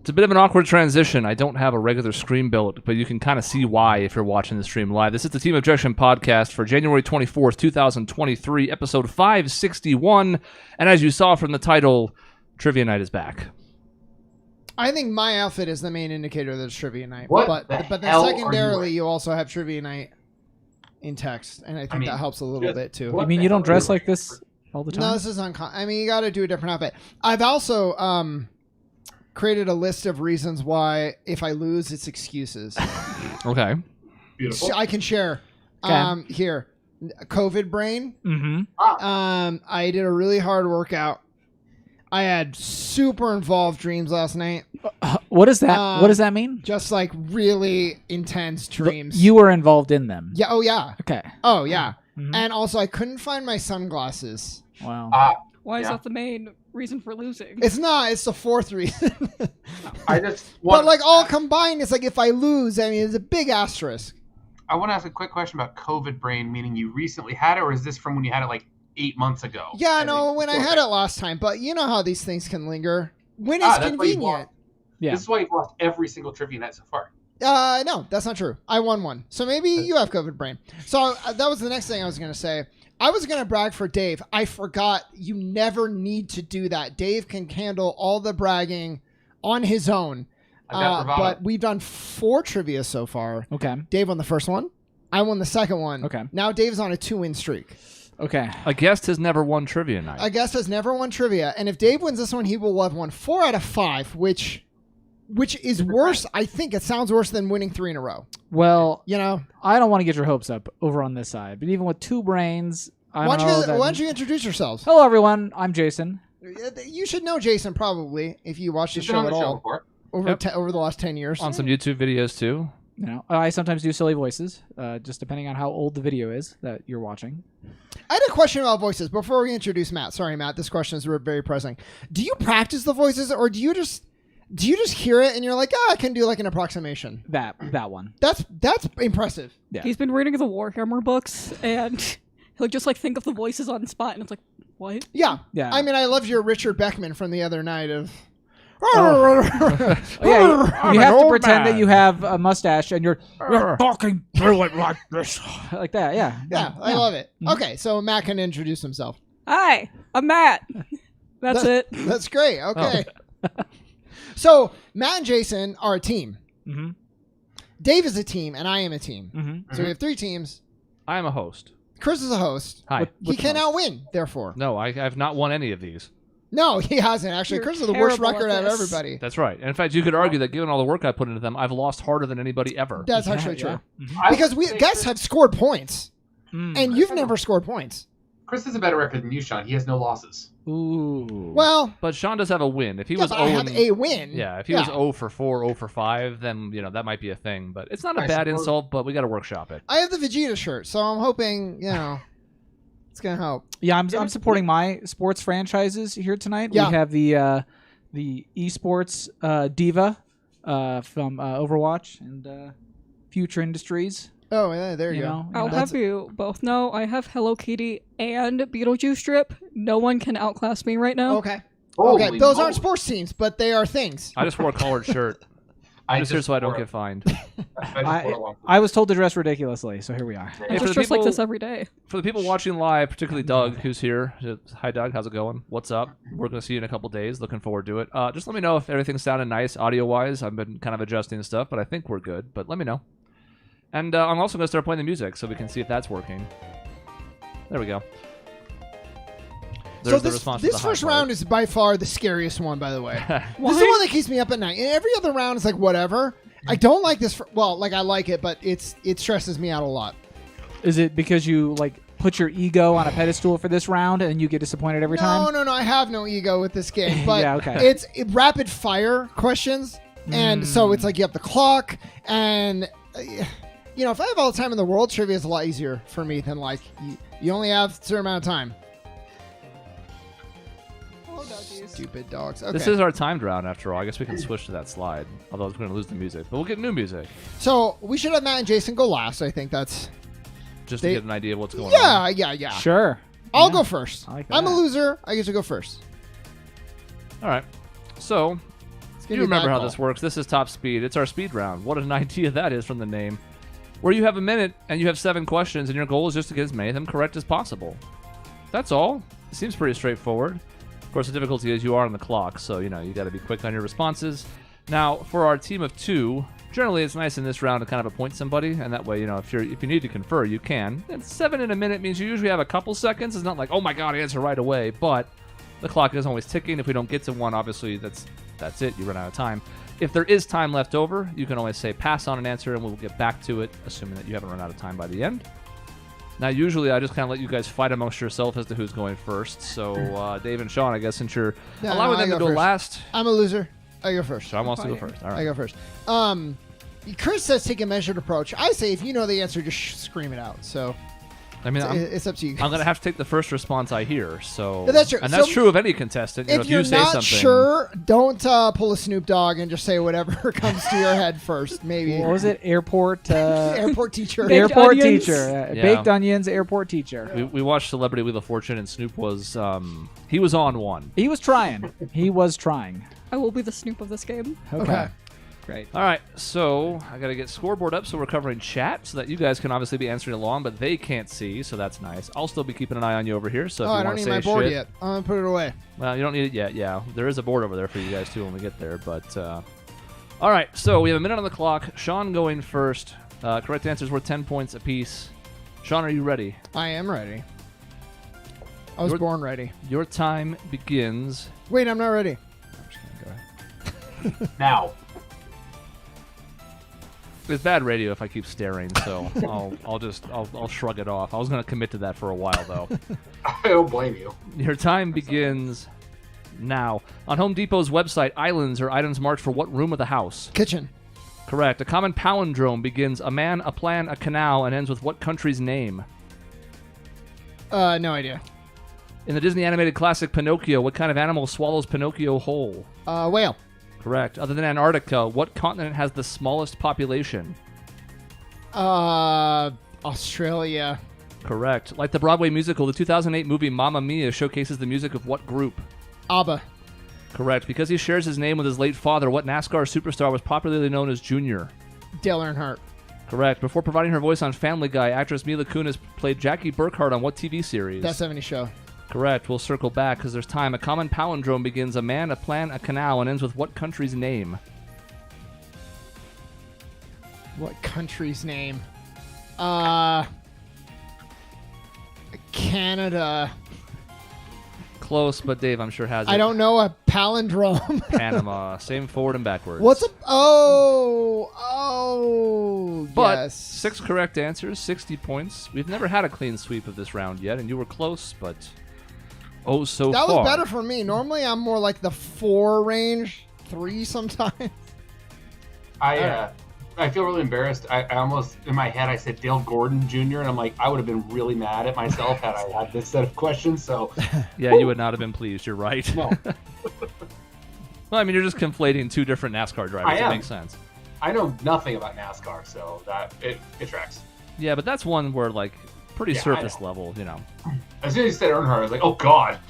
It's a bit of an awkward transition. I don't have a regular screen built, but you can kind of see why if you're watching the stream live. This is the Team Objection Podcast for January 24th, 2023, episode 561. And as you saw from the title, Trivia Night is back. I think my outfit is the main indicator that it's Trivia Night. What But then hell secondarily, you also have Trivia Night in text, and I think that helps a little bit too. You mean you don't dress like this all the time? No, this is uncommon. I mean, you got to do a different outfit. I've also created a list of reasons why if I lose, it's excuses. Okay. Beautiful. I can share. Okay. Here, COVID brain. Mm-hmm. I did a really hard workout. I had super involved dreams last night. What is that? What does that mean? Just like really intense dreams. You were involved in them. Yeah. Oh yeah. Okay. Oh yeah. Mhm. And also, I couldn't find my sunglasses. Wow. Why is that the main reason for losing? It's not. It's the fourth reason. I just want, But like all combined, it's like if I lose, I mean, it's a big asterisk. I want to ask a quick question about COVID brain, meaning you recently had it, or is this from when you had it like 8 months ago? Yeah, no, when I had it last time. But you know how these things can linger. When it's that's why you convenient. lost. Yeah. This is why you've lost every single trivia night so far. No, that's not true. I won one. So maybe you have COVID brain. So that was the next thing I was going to say. I was going to brag for Dave. I forgot you never need to do that. Dave can handle all the bragging on his own. But we've done 4 trivia so far. Okay. Dave won the first one. I won the second one. Okay. Now Dave's on a 2-win streak. Okay. A guest has never won Trivia Night. A guest has never won trivia. And if Dave wins this one, he will have won 4 out of 5, which is worse. I think it sounds worse than winning 3 in a row. Well, You know? I don't want to get your hopes up over on this side, but even with 2 brains, I Why don't know. don't you introduce yourselves? Hello, everyone. I'm Jason. You should know Jason probably if you watch the You've been show on at the show all before. over the last 10 years. On some YouTube videos, too. You know, I sometimes do silly voices, just depending on how old the video is that you're watching. I had a question about voices before we introduce Matt. Sorry, Matt. This question is very pressing. Do you practice the voices, or do you just hear it and you're like, I can do like an approximation? That one. That's impressive. Yeah. He's been reading the Warhammer books, and he'll just like think of the voices on the spot, and it's like, what? Yeah. Yeah. I mean, I loved your Richard Beckman from the other night of. Oh, yeah, you have to pretend that you have a mustache and you're talking through it like this, like that. Yeah. Yeah, I love it. Okay, so Matt can introduce himself. Hi, I'm Matt. That's it. That's great. Okay. So Matt and Jason are a team. Mm-hmm. Dave is a team, and I am a team. Mm-hmm. So we have 3 teams. I am a host. Chris is a host. Hi. He cannot win, therefore. No, I have not won any of these. No, he hasn't. Actually, You're Chris is the worst terrible record at out of this. everybody. That's right. And in fact, you could argue that given all the work I put into them, I've lost harder than anybody ever. That's actually true. I Because would say guests have scored points, Mm. and you've never scored points. Chris has a better record than you, Sean. He has no losses. Ooh. Well, But Sean does have a win. If he yeah, was but I 0 have a win. yeah, if he was 0 for 4, 0 for 5, then that might be a thing. But it's not a I bad suppose- insult. But we got to workshop it. I have the Vegeta shirt, so I'm hoping, it's going to help. Yeah, I'm supporting my sports franchises here tonight. Yeah. We have the esports diva from Overwatch and Future Industries. Oh, yeah, there you go. know, I'll That's- have you both know I have Hello Kitty and Beetlejuice strip. No one can outclass me right now. Okay. Holy Okay, those aren't moly. sports teams, but they are things. I just wore a collared shirt. I'm just here so I don't get fined. I was told to dress ridiculously, so here we are. I for just the dress like people- this every day. For the people watching live, particularly Doug, who's here. Hi, Doug. How's it going? What's up? We're going to see you in a couple days. Looking forward to it. Just let me know if everything's sounding nice audio-wise. I've been kind of adjusting stuff, but I think we're good. But let me know. And I'm also going to start playing the music so we can see if that's working. There we go. There's the response to this the high first part. round is by far the scariest one, by the way. This is the Why? one that keeps me up at night. And every other round is like whatever. I don't like this. I like it, but it stresses me out a lot. Is it because you put your ego on a pedestal for this round and you get disappointed every time? No. I have no ego with this game, but Yeah, okay. it's rapid fire questions, and so it's like you have the clock, and if I have all the time in the world, trivia is a lot easier for me than you only have a certain amount of time. Oh, doggies. Stupid dogs. Okay. This is our timed round, after all. I guess we can switch to that slide. Although we're going to lose the music. But we'll get new music. So we should have Matt and Jason go last. I think that's... Just to get an idea of what's going on. Yeah. Sure. I'll go first. I like I'm a that. loser. I get to go first. All right. So, let's You remember how this works. This is top speed. It's our speed round. What an idea that is from the name. Where you have a minute and you have 7 questions and your goal is just to get as many of them correct as possible. That's all. It seems pretty straightforward. Of course, the difficulty is you are on the clock, so, you got to be quick on your responses. Now, for our team of 2, generally it's nice in this round to kind of appoint somebody, and that way, if you need to confer, you can. And 7 in a minute means you usually have a couple seconds. It's not like, oh my god, answer right away, but the clock is always ticking. If we don't get to one, obviously that's it. You run out of time. If there is time left over, you can always say pass on an answer, and we'll get back to it, assuming that you haven't run out of time by the end. Now, usually I just kind of let you guys fight amongst yourself as to who's going first. So, Dave and Sean, I guess since you're allowing them to go last. I'm a loser. I go first. Sean wants to go first. All right. I go first. Chris says take a measured approach. I say if you know the answer, just scream it out. So, I mean, it's up to you guys. I'm going to have to take the first response I hear. So, But that's true. And that's true of any contestant. If if you're you say not something, sure, don't pull a Snoop Dogg and just say whatever comes to your head first. Maybe. What was it? Airport teacher. Baked airport onions. teacher. Yeah. Baked onions. Airport teacher. we watched Celebrity Wheel of Fortune, and Snoop was he was on one. He was trying. He was trying. I will be the Snoop of this game. Okay. Great. All right, so I got to get scoreboard up, so we're covering chat, so that you guys can obviously be answering along, but they can't see, so that's nice. I'll still be keeping an eye on you over here, so if Oh, you I don't want to need say my board shit, yet. I'm gonna put it away. well, you don't need it yet. Yeah, there is a board over there for you guys too when we get there. But all right, so we have a minute on the clock. Sean going first. Correct answers worth 10 points apiece. Sean, are you ready? I am ready. I was born ready. Your time begins. Wait, I'm not ready. I'm just gonna go ahead. Now. It's bad radio if I keep staring, so I'll shrug it off. I was gonna commit to that for a while though. I don't blame you. Your time begins now. On Home Depot's website, islands are items marked for what room of the house? Kitchen. Correct. A common palindrome begins a man, a plan, a canal, and ends with what country's name? No idea. In the Disney animated classic Pinocchio, what kind of animal swallows Pinocchio whole? Whale. Correct. Other than Antarctica, what continent has the smallest population? Australia. Correct. Like the Broadway musical, the 2008 movie Mamma Mia showcases the music of what group? ABBA. Correct. Because he shares his name with his late father, what NASCAR superstar was popularly known as Junior? Dale Earnhardt. Correct. Before providing her voice on Family Guy, actress Mila Kunis played Jackie Burkhart on what TV series? That 70 Show. Correct. We'll circle back because there's time. A common palindrome begins a man, a plan, a canal, and ends with what country's name? What country's name? Canada. Close, but Dave, I'm sure has it. I don't know a palindrome. Panama. Same forward and backwards. What's a... Oh, But yes. 6 correct answers, 60 points. We've never had a clean sweep of this round yet, and you were close, but oh so That far. was better for me. Normally, I'm more like the 4 range, 3 sometimes. I feel really embarrassed. I almost, in my head, I said Dale Gordon Jr., and I'm like, I would have been really mad at myself had I had this set of questions, so... Yeah, you would not have been pleased. You're right. No. Well, I mean, you're just conflating 2 different NASCAR drivers. I It am. makes sense. I know nothing about NASCAR, so that it tracks. Yeah, but that's one where, like, pretty Yeah, I surface know. level, you know. As soon as you said Earnhardt, I was like, oh, God.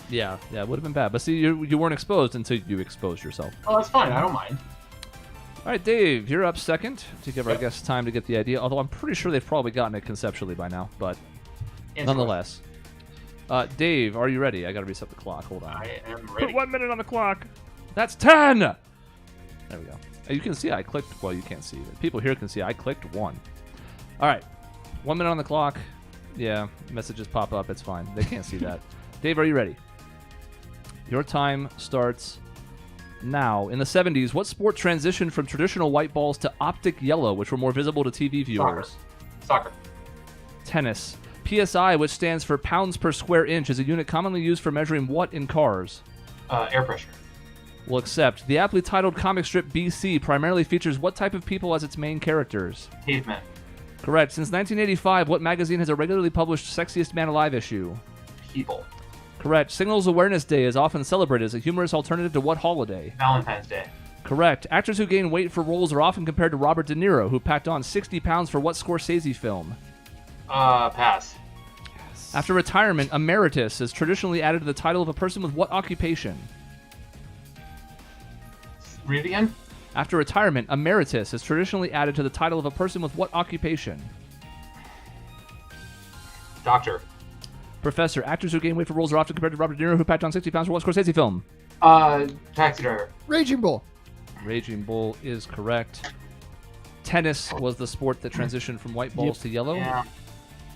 Yeah, it would have been bad. But see, you weren't exposed until you exposed yourself. Oh, that's fine. I don't mind. All right, Dave, you're up second to give our Yep. guests time to get the idea, although I'm pretty sure they've probably gotten it conceptually by now, but nonetheless. Dave, are you ready? I got to reset the clock. Hold on. I am Put ready. 1 minute on the clock. That's 10! There we go. You can see I clicked. Well, you can't see it. People here can see I clicked 1. All right. 1 minute on the clock. Yeah, messages pop up. It's fine. They can't see that. Dave, are you ready? Your time starts now. In the 70s, what sport transitioned from traditional white balls to optic yellow, which were more visible to TV viewers? Soccer. Tennis. PSI, which stands for pounds per square inch, is a unit commonly used for measuring what in cars? Air pressure. We'll accept. The aptly titled comic strip BC primarily features what type of people as its main characters? Caveman. Correct. Since 1985, what magazine has a regularly published Sexiest Man Alive issue? People. Correct. Signals Awareness Day is often celebrated as a humorous alternative to what holiday? Valentine's Day. Correct. Actors who gain weight for roles are often compared to Robert De Niro, who packed on 60 pounds for what Scorsese film? Pass. After retirement, emeritus is traditionally added to the title of a person with what occupation? Read it again. After retirement, emeritus is traditionally added to the title of a person with what occupation? Doctor. Professor. Actors who gain weight for roles are often compared to Robert De Niro, who packed on 60 pounds for what Scorsese film? Taxi driver. Raging Bull. Raging Bull is correct. Tennis was the sport that transitioned from white balls to yellow. Yeah.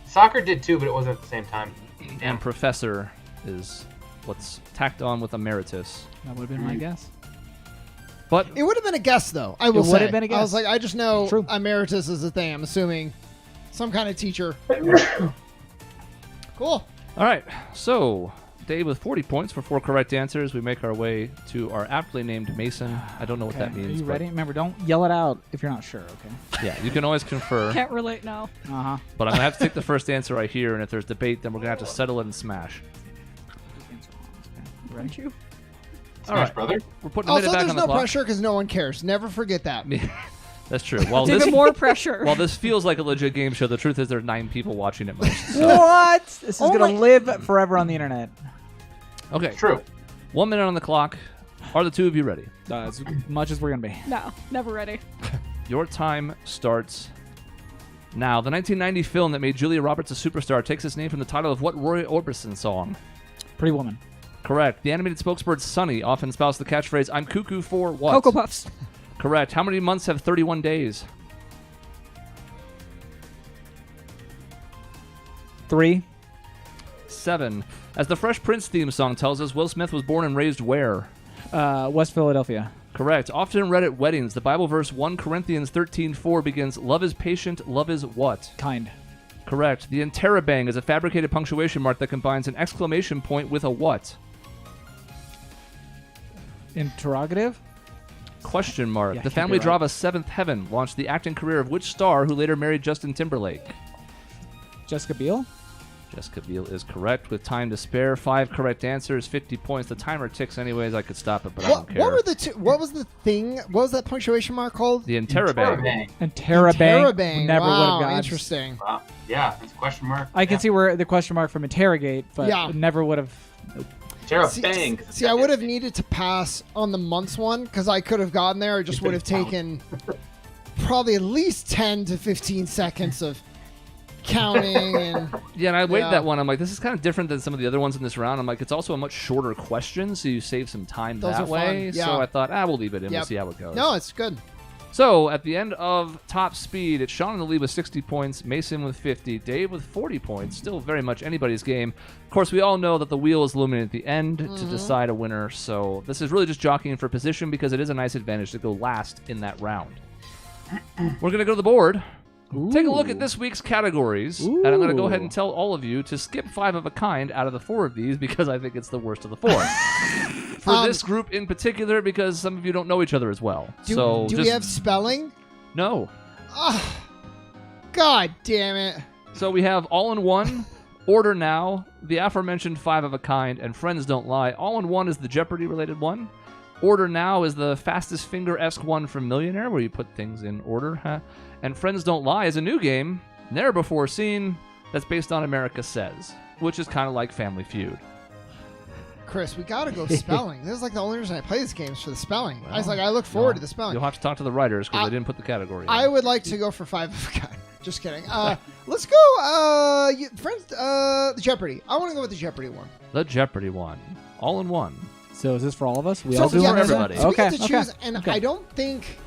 Soccer did too, but it wasn't at the same time. And professor is what's tacked on with emeritus. That would have been my guess. But It would have been a guess, though. I will say. would have been a I was guess. like, I just know True. emeritus is a thing. I'm assuming some kind of teacher. Cool. all right, so Dave with 40 points for 4 correct answers. We make our way to our aptly named Mason. I don't know what Okay, that means. Are you but ready? Remember, don't yell it out if you're not sure, okay? Yeah, you can always confer. Can't relate now. Uh-huh. But I'm gonna have to take the first answer I hear, and if there's debate, then we're gonna have to settle it and smash. You ready? Don't you? All right, brother. we're putting a Also, minute back there's on the no clock. pressure because no one cares. Never forget that. That's true. While It's this even more pressure. while this feels like a legit game show, the truth is there's 9 people watching at most. So. What? This is Oh going to my- live forever on the internet. Okay, True. 1 minute on the clock. Are the two of you ready? As much as we're going to be. No, never ready. Your time starts now. The 1990 film that made Julia Roberts a superstar takes its name from the title of what Roy Orbison song? Pretty Woman. Correct. The animated spokesbird Sunny often spouts the catchphrase, I'm cuckoo for what? Cocoa Puffs. Correct. How many months have 31 days? 3. 7. As the Fresh Prince theme song tells us, Will Smith was born and raised where? West Philadelphia. Correct. Often read at weddings, the Bible verse 1 Corinthians 13:4 begins, Love is patient, love is what? Kind. Correct. The interrobang is a fabricated punctuation mark that combines an exclamation point with a what? Interrogative. Question mark. Yeah, The can't family be right. drama Seventh Heaven launched the acting career of which star who later married Justin Timberlake? Jessica Biel. Jessica Biel is correct with time to spare. 5 correct answers, 50 points. The timer ticks anyways. I could stop it, but I don't care. What were the two? What was the thing? What was that punctuation mark called? The interrobang. And Terabang. Interrobang. Never would Wow, have gotten. interesting. Wow. Yeah, it's a question mark. I can see where the question mark from interrogate, but Yeah. never would have. Tara See, Bang. see, I would have needed to pass on the months one because I could have gotten there. It just would have taken probably at least 10 to 15 seconds of counting and Yeah, and I weighed Yeah. that one. I'm like, this is kind of different than some of the other ones in this round. I'm like, it's also a much shorter question, so you save some time Those that are fun, way. yeah. So I thought, we'll leave it in. We'll Yep. see how it goes. no, it's good. So at the end of top speed, it's Sean in the lead with 60 points, Mason with 50, Dave with 40 points. Still very much anybody's game. Of course, we all know that the wheel is illuminated at the end to decide a winner. So this is really just jockeying for position because it is a nice advantage to go last in that round. We're going to go to the board. Take a look at this week's categories, and I'm going to go ahead and tell all of you to skip 5 of a kind out of the 4 of these because I think it's the worst of the 4. For this group in particular, because some of you don't know each other as well. Do we just- have spelling? No. God damn it. So we have All in One, Order Now, the aforementioned 5 of a kind, and Friends Don't Lie. All in One is the Jeopardy related one. Order Now is the fastest finger-esque one from Millionaire, where you put things in order. Huh? And Friends Don't Lie is a new game, never before seen, that's based on America Says, which is kind of like Family Feud. Chris, we gotta go spelling. This is like the only reason I play this game is for the spelling. I look forward to the spelling. You'll have to talk to the writers because they didn't put the category in. I would like to go for 5 of a kind. Just kidding. Let's go. Friends, the Jeopardy. I want to go with the Jeopardy one. The Jeopardy one. All in one. So is this for all of us? We So, all do yeah, one for of them? everybody. So we Okay. get to okay, choose, and okay. I don't think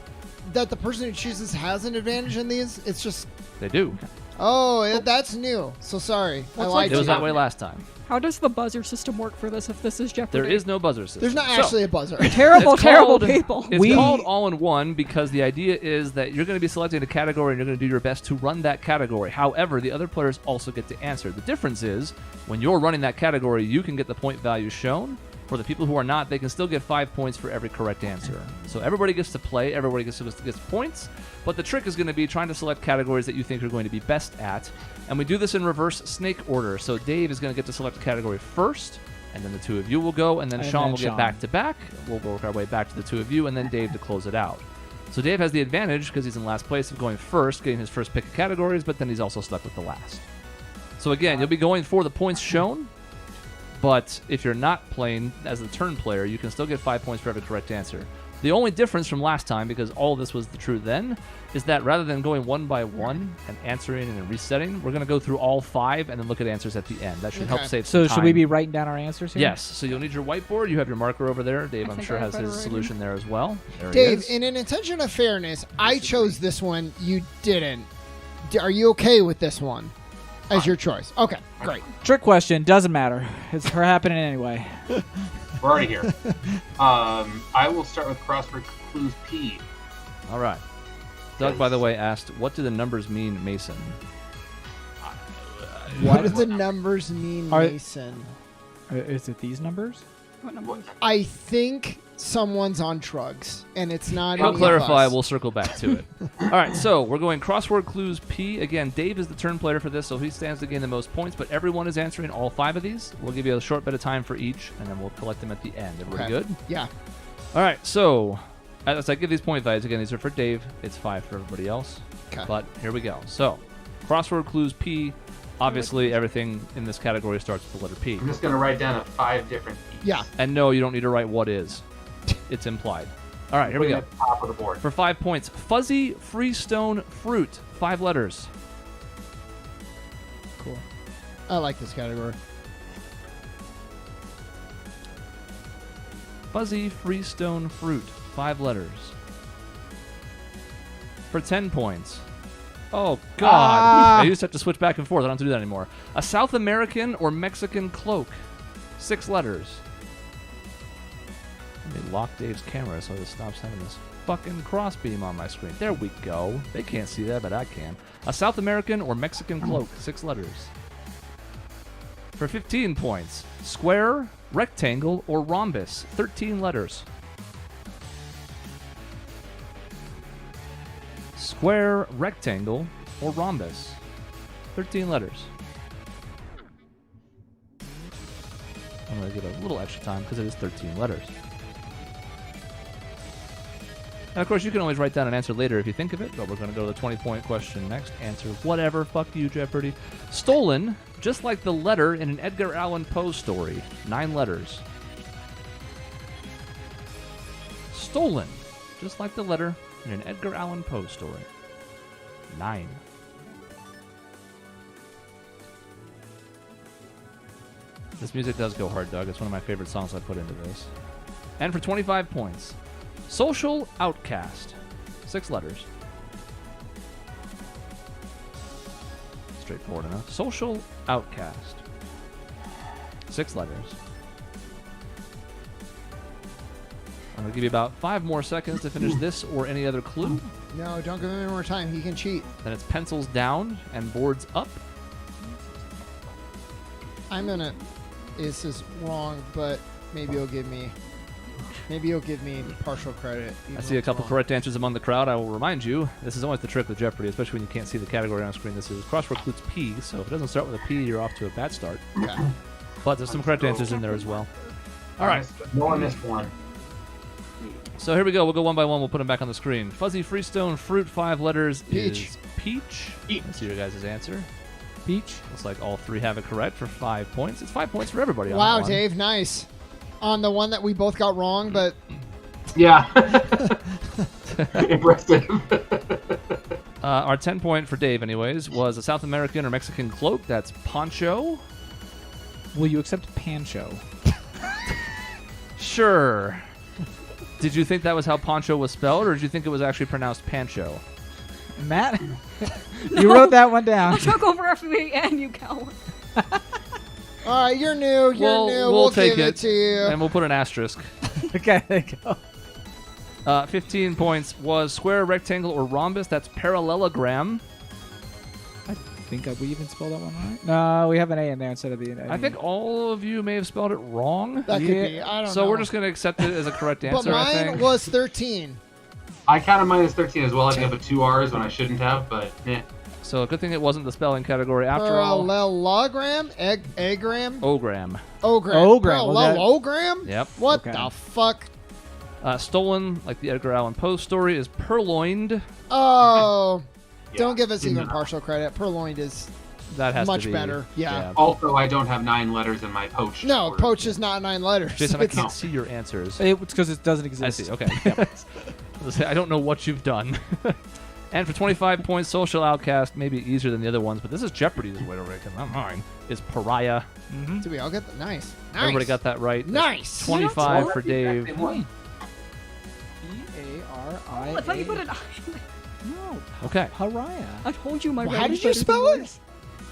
that the person who chooses has an advantage in these. It's just, They do. that's new. So sorry. I What's lied like It was to you. that way last time. How does the buzzer system work for this if this is Jeopardy? There is no buzzer system. There's not So, actually a buzzer. Terrible, It's terrible called- people. It's called All in One because the idea is that you're going to be selecting a category and you're going to do your best to run that category. However, the other players also get to answer. The difference is when you're running that category, you can get the point value shown. For the people who are not, they can still get 5 points for every correct answer. So everybody gets to play, everybody gets points, but the trick is going to be trying to select categories that you think are going to be best at. And we do this in reverse snake order. So Dave is going to get to select a category first, and then the two of you will go, and then And Sean then will Sean. get back to back. We'll work our way back to the two of you, and then Dave to close it out. So Dave has the advantage because he's in last place of going first, getting his first pick of categories, but then he's also stuck with the last. So again, you'll be going for the points shown, but if you're not playing as the turn player, you can still get 5 points for every correct answer. The only difference from last time, because all this was the true then, is that rather than going one by one and answering and then resetting, we're going to go through all 5 and then look at answers at the end. That should help save some So time. should we be writing down our answers here? Yes. So you'll need your whiteboard. You have your marker over there. Dave, I'm think sure, I has have his better solution there as well. There he Dave, is. in an intention of fairness, I chose this one. You didn't. Are you okay with this one as your choice? Okay, great. Trick question. Doesn't matter. It's her happening anyway. We're already here. I will start with crossword clues P. All right. Doug, by the way, asked, what do the numbers mean, Mason? What do the numbers mean, Mason? Is it these numbers? What number? I think someone's on drugs, and it's not. I'll any of clarify. us. We'll circle back to it. All right, so we're going crossword clues P. Again, Dave is the turn player for this, so he stands to gain the most points, but everyone is answering all 5 of these. We'll give you a short bit of time for each, and then we'll collect them at the end. Everybody good? Yeah. All right, so as I give these point values, again, these are for Dave. It's 5 for everybody else. Okay. But here we go. So, crossword clues P. Obviously, everything in this category starts with the letter P. I'm just going to write down 5 different P's. Yeah. And no, you don't need to write what is. It's implied. All right, here we go. At the top of the board. For 5 points, fuzzy freestone fruit, 5 letters. Cool. I like this category. Fuzzy freestone fruit, 5 letters. For 10 points. Oh, God. I used to have to switch back and forth. I don't have to do that anymore. A South American or Mexican cloak, 6 letters. Let me lock Dave's camera so it stops having this fucking crossbeam on my screen. There we go. They can't see that, but I can. A South American or Mexican cloak, 6 letters. For 15 points, square, rectangle, or rhombus, 13 letters. Square, rectangle, or rhombus, 13 letters. I'm going to give it a little extra time because it is 13 letters. And of course, you can always write down an answer later if you think of it, but we're going to go to the 20-point question next. Answer whatever. Fuck you, Jeopardy. Stolen, just like the letter in an Edgar Allan Poe story. 9 letters. Stolen, just like the letter in an Edgar Allan Poe story. 9. This music does go hard, Doug. It's one of my favorite songs I put into this. And for 25 points, social outcast. 6 letters. Straightforward enough. Social outcast. 6 letters. I'm going to give you about 5 more seconds to finish this or any other clue. No, don't give him any more time. He can cheat. Then it's pencils down and boards up. I'm gonna. This is wrong, but maybe you'll give me partial credit. I see a couple correct answers among the crowd. I will remind you, this is always the trick with Jeopardy, especially when you can't see the category on screen. This is crossword clues P, so if it doesn't start with a P, you're off to a bad start. Okay. But there's some correct answers in there as well. All right. No one missed one. So here we go. We'll go one by one. We'll put them back on the screen. Fuzzy freestone fruit, 5 letters Peach. is peach. Let's see your guys' answer. Peach. Looks like all 3 have it correct for 5 points. It's 5 points for everybody. on Wow, that one. Dave, nice. On the one that we both got wrong, but Yeah. Impressive. Our 10-point for Dave, anyways, was a South American or Mexican cloak. That's poncho. Will you accept Pancho? Sure. Did you think that was how poncho was spelled, or did you think it was actually pronounced pancho? Matt, you wrote that one down. I took over for me and you, coward. all right, you're new. You're new. We'll take give it to you. And we'll put an asterisk. Okay, there you go. 15 points was square, rectangle, or rhombus. That's parallelogram. I think we even spelled that one right. No, we have an A in there instead of the. I think all of you may have spelled it wrong. That could be. I don't know. So we're just going to accept it as a correct answer, But I mine think. was 13. I counted mine as 13 as well. I think I put 2 R's when I shouldn't have, but So good thing it wasn't the spelling category after all. Parallelogram? Eggram? Ogram. Ogram. Ogram, was that- Parallelogram? Yep. What Okay. the fuck? Stolen, like the Edgar Allan Poe story, is purloined. Oh. Yeah, Don't give us didn't even know. partial credit. Purloined is That has much to be better. Yeah. Also, I don't have 9 letters in my poach. No, order. poach is not 9 letters. Jason, I It's- can't see your answers. It's because it doesn't I exist. see. Okay. I don't know what you've done. And for 25 points, Social Outcast, maybe easier than the other ones, but this is Jeopardy's way to reckon. Not mine. Is Pariah. Mm-hmm. Do we all get that? Nice. Everybody got that right. Nice. 25 for Dave. P-A-R-I-A. I thought you put it. No. Okay. Pariah. I told you my Well, writing how did you started spell being it? worse.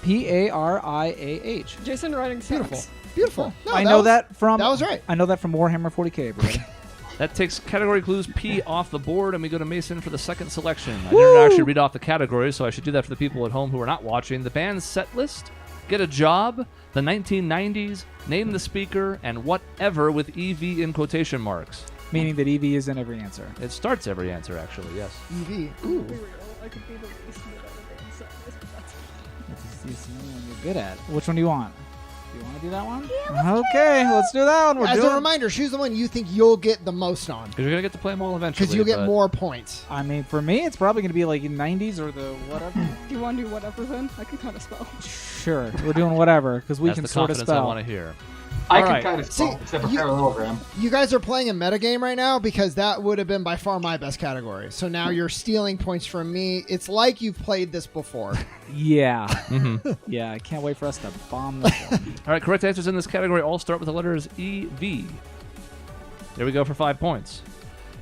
P-A-R-I-A-H. Jason writing Beautiful. sucks. Beautiful. No, I know was- that from. That was right. I know that from Warhammer 40k, everybody. That takes category clues P off the board, and we go to Mason for the second selection. I didn't actually read off the categories, so I should do that for the people at home who are not watching. The band's set list, Get a Job, the 1990s, Name the Speaker, and Whatever with EV in quotation marks. Meaning that EV is in every answer. It starts every answer, actually, yes. EV. Be Ooh. real, I could be the least good at the band set list, but that's This is the only one you're good at. Which one do you want? Do you want to do that one? Okay, let's do that one. We're As doing. a reminder, choose the one you think you'll get the most on. Because you're going to get to play them all eventually. Because you'll get but more points. I mean, for me, it's probably going to be like in 90s or the whatever. Do you want to do whatever then? I can kind of spell. Sure, we're doing whatever because we That's can the sort of confidence I spell. want to hear. I All can right. kind of See, spell, except for you- parallelogram. You guys are playing a metagame right now because that would have been by far my best category. So now you're stealing points from me. It's like you've played this before. Yeah, Mm-hmm. yeah. I can't wait for us to bomb this one. All right, correct answers in this category all start with the letters EV. There we go for 5 points.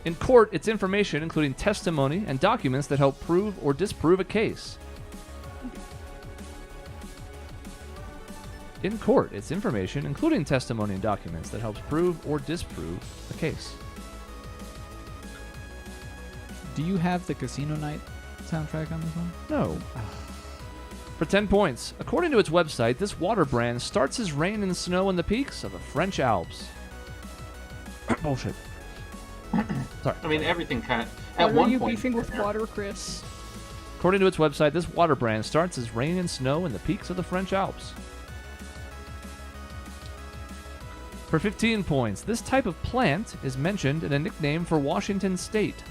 In court, it's information including testimony and documents that help prove or disprove a case. In court, it's information including testimony and documents that helps prove or disprove a case. Do you have the Casino Night soundtrack on this one? No. For 10 points, according to its website, this water brand starts as rain and snow in the peaks of the French Alps. Bullshit. Sorry. I mean, everything kind of. Why At are one you point. beefing with water, Chris? According to its website, this water brand starts as rain and snow in the peaks of the French Alps. For 15 points, this type of plant is mentioned in a nickname for Washington State.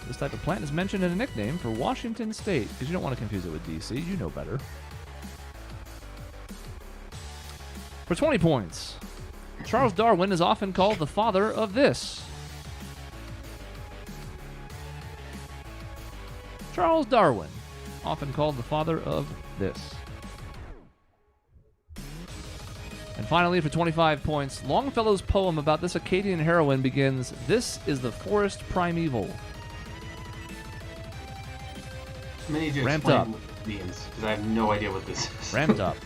This type of plant is mentioned in a nickname for Washington State, because you don't want to confuse it with DC. You know better. For 20 points, Charles Darwin is often called the father of this. Charles Darwin, often called the father of this. And finally, for 25 points, Longfellow's poem about this Acadian heroine begins, "This is the forest primeval." I need you to Ramped explain up. what it means, because I have no idea what this is. Ramped up.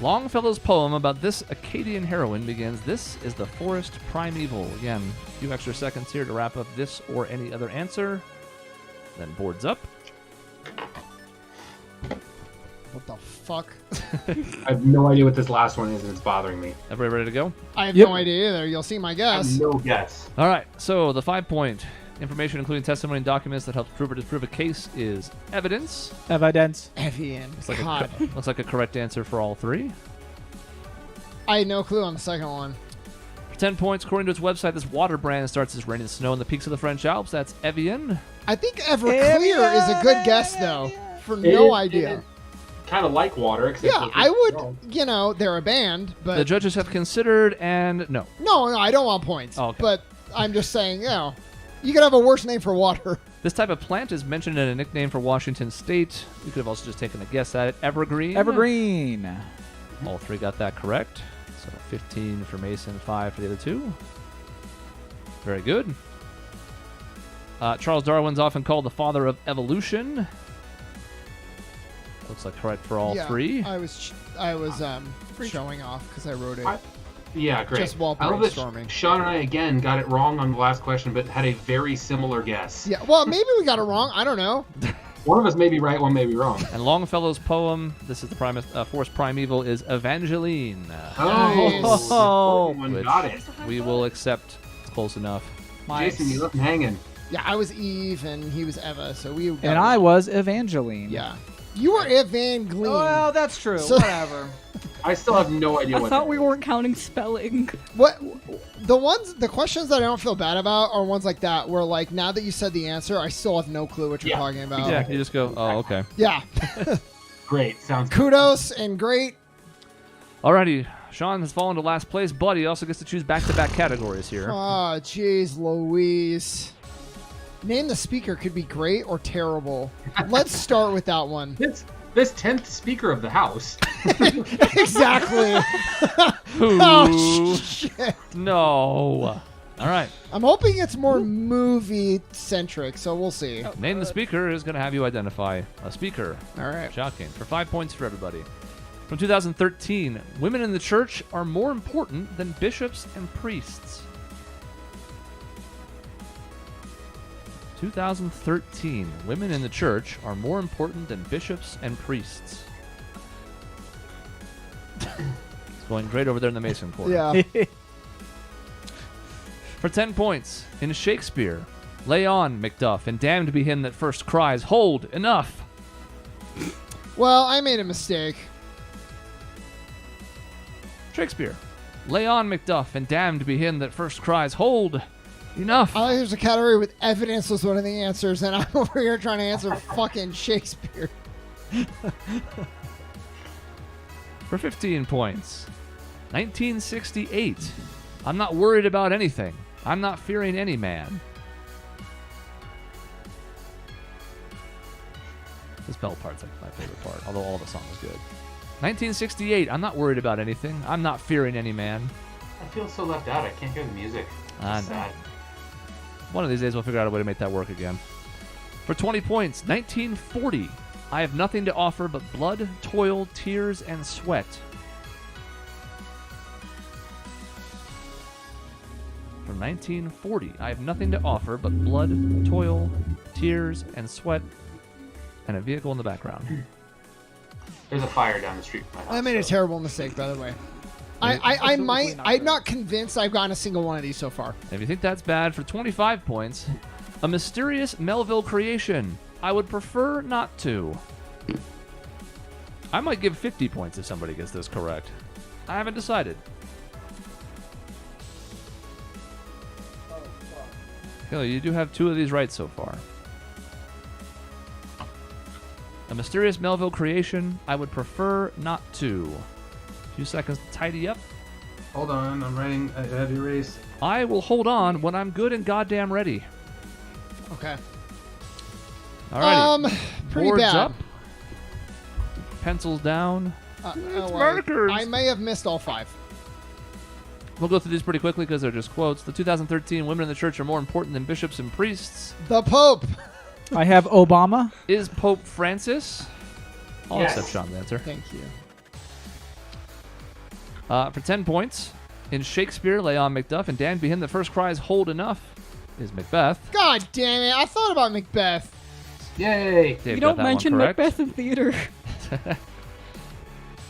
Longfellow's poem about this Acadian heroine begins, "This is the forest primeval." Again, a few extra seconds here to wrap up this or any other answer. Then boards up. What the fuck? I have no idea what this last one is, and it's bothering me. Everybody ready to go? I have Yep. no idea either. You'll see my I guess. have no guess. All right, so the 5-point information, including testimony and documents that helps prove or disprove a case, is evidence. Evidence. Evian. Looks like, looks like a correct answer for all three. I had no clue on the second one. For 10 points, according to its website, this water brand starts as rain and snow in the peaks of the French Alps. That's Evian. I think Everclear is a good guess, though. For no idea. Kind of like water, except Yeah, for- I would, they're a band, The but judges have considered, and no. no, I don't want points. Oh, okay. But I'm just saying, you could have a worse name for water. This type of plant is mentioned in a nickname for Washington State. You could have also just taken a guess at it. Evergreen. Evergreen. All three got that correct. So 15 for Mason, 5 for the other two. Very good. Charles Darwin's often called the father of evolution. Looks like correct for all three. I was showing off because I wrote it. Yeah, great. Just while I love that brainstorming. Sean and I again got it wrong on the last question, but had a very similar guess. Yeah, well, maybe we got it wrong. I don't know. One of us may be right, one may be wrong. And Longfellow's poem, this is the force primeval, is Evangeline. Nice. Oh, Everyone which got it. we will accept. It's close enough. Jason, you left him hanging. Yeah, I was Eve and he was Eva, so we. got And it I wrong. was Evangeline. Yeah, you were Evangeline. Well, that's true. So- Whatever. I still have no idea I what thought that we is. weren't counting spelling. What the questions that I don't feel bad about are ones like that where like now that you said the answer, I still have no clue what you're Yeah. talking about. Yeah, you just go, oh, okay. Yeah. Great. Sounds good. Kudos and great. Alrighty, Sean has fallen to last place, but he also gets to choose back-to-back categories here. Oh, jeez, Louise. Name the speaker could be great or terrible. Let's start with that one. This 10th speaker of the house. Exactly. Ooh, Oh, shit. no. All right, I'm hoping it's more movie-centric, so we'll see. All name the speaker is going to have you identify a speaker. right. Shocking. For 5 points for everybody. From 2013, women in the church are more important than bishops and priests. 2013, women in the church are more important than bishops and priests. It's going great over there in the Mason corner. Yeah. For 10 points, in Shakespeare, lay on, Macduff, and damned be him that first cries, hold, enough. Well, I made a mistake. Shakespeare, lay on, Macduff, and damned be him that first cries, hold, enough. I thought there's a category with evidence was one of the answers, and I'm over here trying to answer fucking Shakespeare. For 15 points, 1968, I'm not worried about anything. I'm not fearing any man. The spell part's like my favorite part, although all the song is good. 1968, I'm not worried about anything. I'm not fearing any man. I feel so left out. I can't hear the music. I It's know. sad. One of these days we'll figure out a way to make that work again. For 20 points, 1940, I have nothing to offer but blood, toil, tears, and sweat. For 1940, I have nothing to offer but blood, toil, tears, and sweat, and a vehicle in the background. There's a fire down the street from my house. I made a so- terrible mistake, by the way. I'm not convinced I've gotten a single one of these so far. If you think that's bad, for 25 points, a mysterious Melville creation. I would prefer not to. I might give 50 points if somebody gets this correct. I haven't decided. Kelly, you do have 2 of these right so far. A mysterious Melville creation. I would prefer not to. A few seconds to tidy up. Hold on, I'm writing. I have you erase. I will hold on when I'm good and goddamn ready. Okay. Alrighty. Pretty Boards bad. up. Pencils down. markers. I may have missed all 5. We'll go through these pretty quickly because they're just quotes. The 2013 women in the church are more important than bishops and priests. The Pope. I have Obama. Is Pope Francis? I'll Yes. accept Sean's answer. Thank you. For 10 points, in Shakespeare, lay on Macduff, and Dan be him that first cries, hold enough, is Macbeth. God damn it. I thought about Macbeth. Yay! Dave You got don't that mention one correct. Macbeth in theater.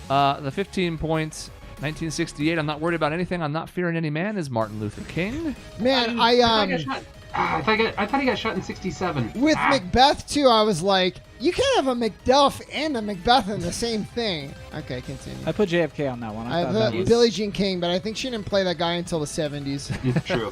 The 15 points, 1968, I'm not worried about anything, I'm not fearing any man, is Martin Luther King. Man, I thought he got shot in 67. with Macbeth too, I was like, you can't have a Macduff and a Macbeth in the same thing. Okay, continue. I put JFK on that one. I I thought that put was... Billie Jean King, but I think she didn't play that guy until the 70s. True.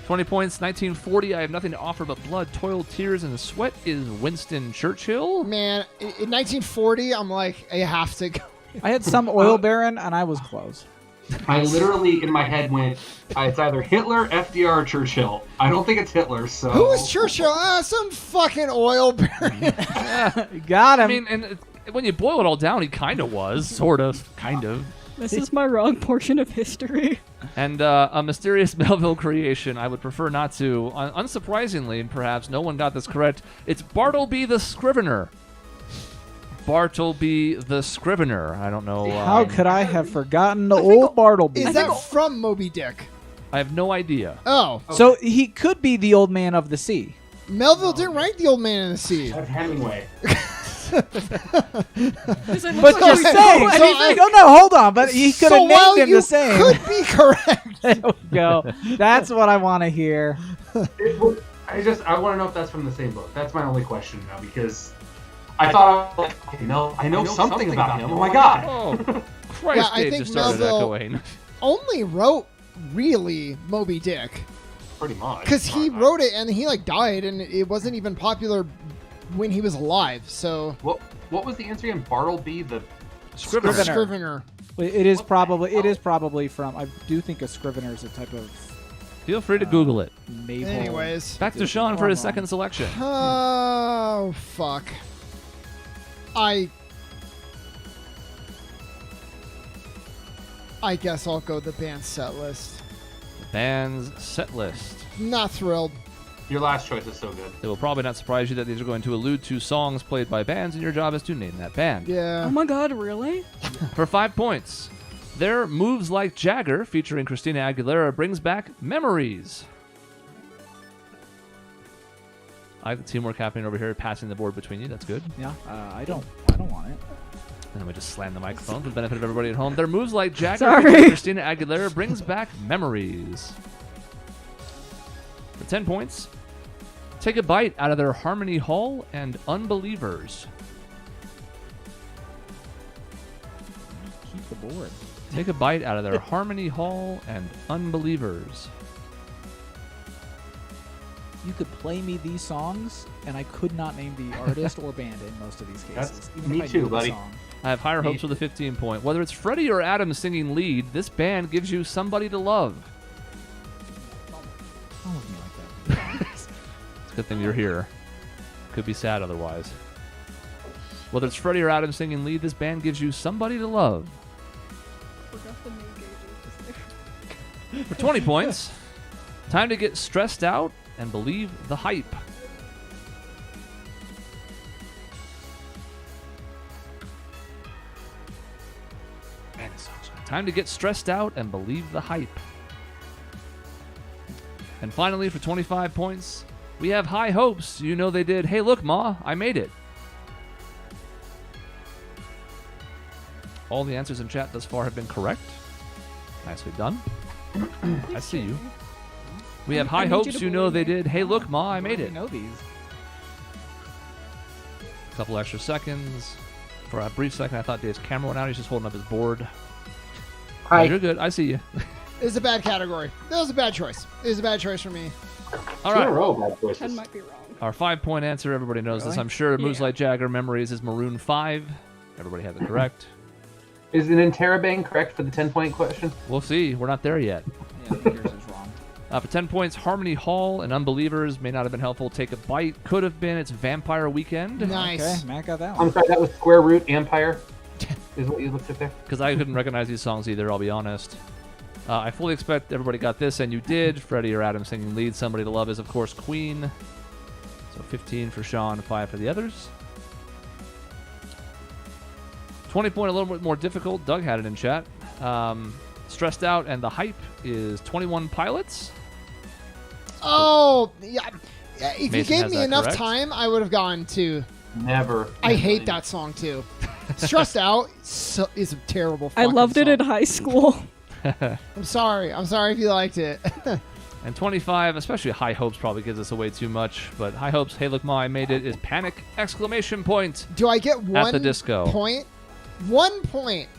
20 points, 1940, I have nothing to offer but blood, toil, tears, and sweat, is Winston Churchill. Man, in 1940, I'm like, I have to go. I had some oil baron, and I was close. I literally, in my head, went, it's either Hitler, FDR, or Churchill. I don't think it's Hitler, so... Who is Churchill? Some fucking oil baron. Got him. I mean, and when you boil it all down, he kind of was, sort of, kind of. This is my wrong portion of history. And a mysterious Melville creation, I would prefer not to. Unsurprisingly, and perhaps no one got this correct, it's Bartleby the Scrivener. Bartleby the Scrivener. I don't know. How could I have forgotten the old Bartleby? Is that from Moby Dick? I have no idea. Oh, So he could be the old man of the sea. Melville didn't write The Old Man in the Sea. That's Hemingway. But you're saying, no, hold on. But he could have while named him you the same. could be correct. There we go. That's what I want to hear. I want to know if that's from the same book. That's my only question now, because I thought, okay, no, I know something about him. Oh my god. Oh, Christ, Yeah, I Dave think just started Melville- echoing. Only wrote really Moby Dick Pretty much. because he wrote it and he like died and it wasn't even popular when he was alive. So What was the answer again? Bartleby the Scrivener. Scrivener. It is probably hell? from. I do think a scrivener is a type of Feel free to Google it. maple. Anyways. Back to Sean for his second selection. Oh fuck. I guess I'll go the band set list. The band's set list. Not thrilled. Your last choice is so good. It will probably not surprise you that these are going to allude to songs played by bands, and your job is to name that band. Oh Yeah. my god, really? For 5 points, their Moves Like Jagger, featuring Christina Aguilera, brings back memories. I like the teamwork happening over here, passing the board between you. That's good. Yeah, I don't want it. And then we just slam the microphone for the benefit of everybody at home. Their Moves Like Jagger, Sorry. featuring Christina Aguilera, brings back memories. For 10 points, take a bite out of their Harmony Hall and Unbelievers. Keep the board. Take a bite out of their Harmony Hall and Unbelievers. You could play me these songs, and I could not name the artist or band in most of these cases. Even me if I too, knew the buddy. song. I have higher hopes for the 15 point. Whether it's Freddie or Adam singing lead, this band gives you somebody to love. Don't look at me like that. It's a good thing you're here. Could be sad otherwise. Whether it's Freddie or Adam singing lead, this band gives you somebody to love. Forgot the new gauges. For 20 points, time to get stressed out and believe the hype. Man, this song's good. Time to get stressed out and believe the hype. And finally, for 25 points, we have high hopes. You know they did. Hey, look, Ma, I made it. All the answers in chat thus far have been correct. Nicely done. I see you. We have high I need you hopes. to You know they believe did. Hey, look, Ma, I made I it. know these. A couple extra seconds. For a brief second, I thought Dave's camera went out. He's just holding up his board. Hi. You're good. I see you. It was a bad category. That was a bad choice. It was a bad choice for me. All Two in a right. row, bad 10 choices. might be wrong. Our 5-point answer. Everybody knows this. Really? I'm sure. Moves Yeah. Like Jagger Memories is Maroon 5. Everybody has it correct. Is an interrobang correct for the 10-point question? We'll see. We're not there yet. Yeah, I think yours is wrong. For 10 points, Harmony Hall and Unbelievers may not have been helpful. Take a bite. Could have been. It's Vampire Weekend. Nice. Okay, Matt got that I'm one. sorry, that was Square Root Empire. Is what you looked at there? Because I couldn't recognize these songs either, I'll be honest. I fully expect everybody got this, and you did. Freddie or Adam singing lead. Somebody to Love is, of course, Queen. So 15 for Sean, 5 for the others. 20 point, a little bit more difficult. Doug had it in chat. Stressed Out and the Hype is 21 Pilots. Oh, yeah. If you Mason gave has me that enough correct. time, I would have gone to. Never. I hate that song too. Stressed Out is a terrible. I fucking loved it in song. high school. I'm sorry. I'm sorry if you liked it. And 25, especially High Hopes probably gives us away too much. But High Hopes, Hey Look Ma, I Made It is Panic! Exclamation point. Do I get one the disco. point? 1 point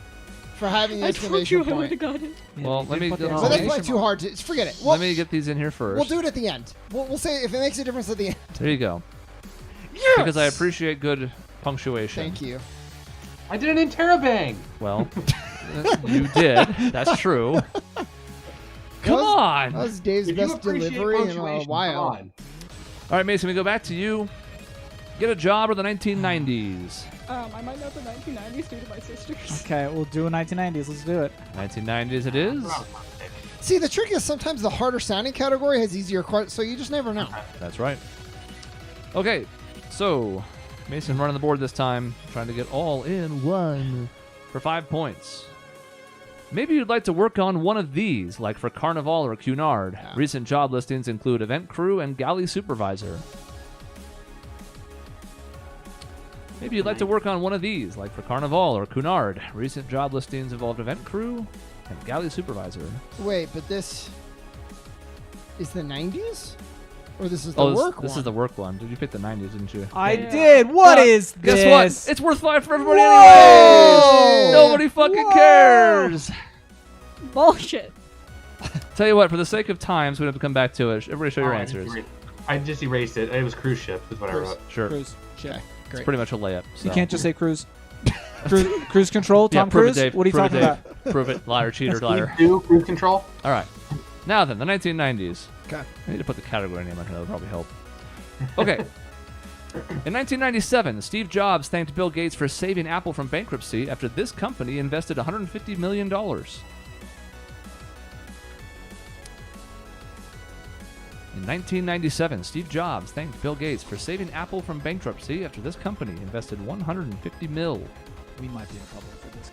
for having the I told exclamation you I would point. have got it. Yeah, Well, you let did me put the go- But that's exclamation like too mark. hard to forget it. We'll, Let me get these in here first. we'll do it at the end. We'll say if it makes a difference at the end. There you go. Yes! Because I appreciate good punctuation. Thank you. I did an interrobang. Well, you did. That's true. Come That on. was Dave's If you best appreciate delivery in a punctuation, while. come on. All right, Mason, we go back to you. Get a job or the 1990s? I might know the 1990s due to my sisters. Okay, we'll do a 1990s. Let's do it. 1990s it is. See, the trick is sometimes the harder sounding category has easier questions, so you just never know. That's right. Okay, so Mason running the board this time, trying to get all in one for 5 points. Maybe you'd like to work on one of these, like for Carnival or Cunard. Yeah. Recent job listings include event crew and galley supervisor. Maybe you'd like to work on one of these, like for Carnival or Cunard. Recent job listings involved event crew and galley supervisor. Wait, but this is the 90s? Or this is the work one? This is the work one. Did you pick the 90s, didn't you? I did. What is this? Guess what? It's worth 5 for everybody Whoa! anyway. Nobody fucking cares. Bullshit. Tell you what, for the sake of time, so we don't have to come back to it. Everybody show your answers. I just erased it. It was cruise ship is what I wrote. Sure. Cruise. Okay, It's great. pretty much a layup. So. You can't just say cruise. Cruise control, Tom prove Cruise? it, Dave. What are you Prove talking it, about? Dave. Prove it. Liar, cheater, liar. Do cruise control. All right. Now then, the 1990s. Okay. I need to put the category name on here. That would probably help. Okay. In 1997, Steve Jobs thanked Bill Gates for saving Apple from bankruptcy after this company invested $150 million. In 1997, Steve Jobs thanked Bill Gates for saving Apple from bankruptcy after this company invested $150 million. We might be in trouble for this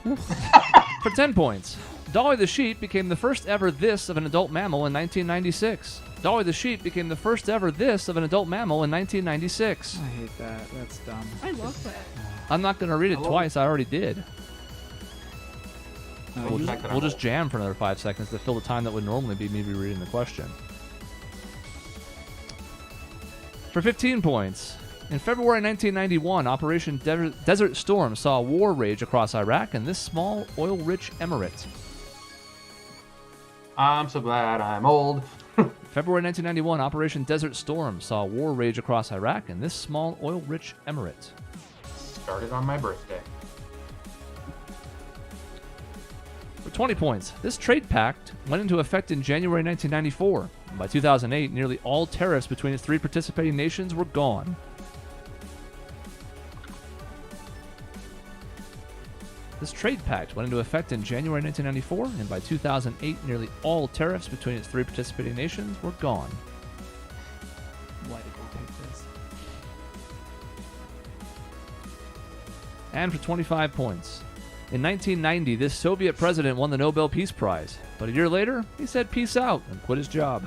category. For 10 points, Dolly the sheep became the first ever this of an adult mammal in 1996. Dolly the sheep became the first ever this of an adult mammal in 1996. I hate that. That's dumb. I love that. I'm not going to read it twice. I already did. No, We'll just jam for another 5 seconds to fill the time that would normally be me rereading the question. For 15 points, in February 1991, Operation Desert Storm saw a war rage across Iraq and this small, oil-rich emirate. I'm so glad I'm old. February 1991, Operation Desert Storm saw a war rage across Iraq and this small, oil-rich emirate. Started on my birthday. For 20 points, this trade pact went into effect in January 1994. By 2008, nearly all tariffs between its 3 participating nations were gone. This trade pact went into effect in January 1994, and by 2008, nearly all tariffs between its 3 participating nations were gone. Why did we take this? And for 25 points, in 1990, this Soviet president won the Nobel Peace Prize, but a year later, he said peace out and quit his job.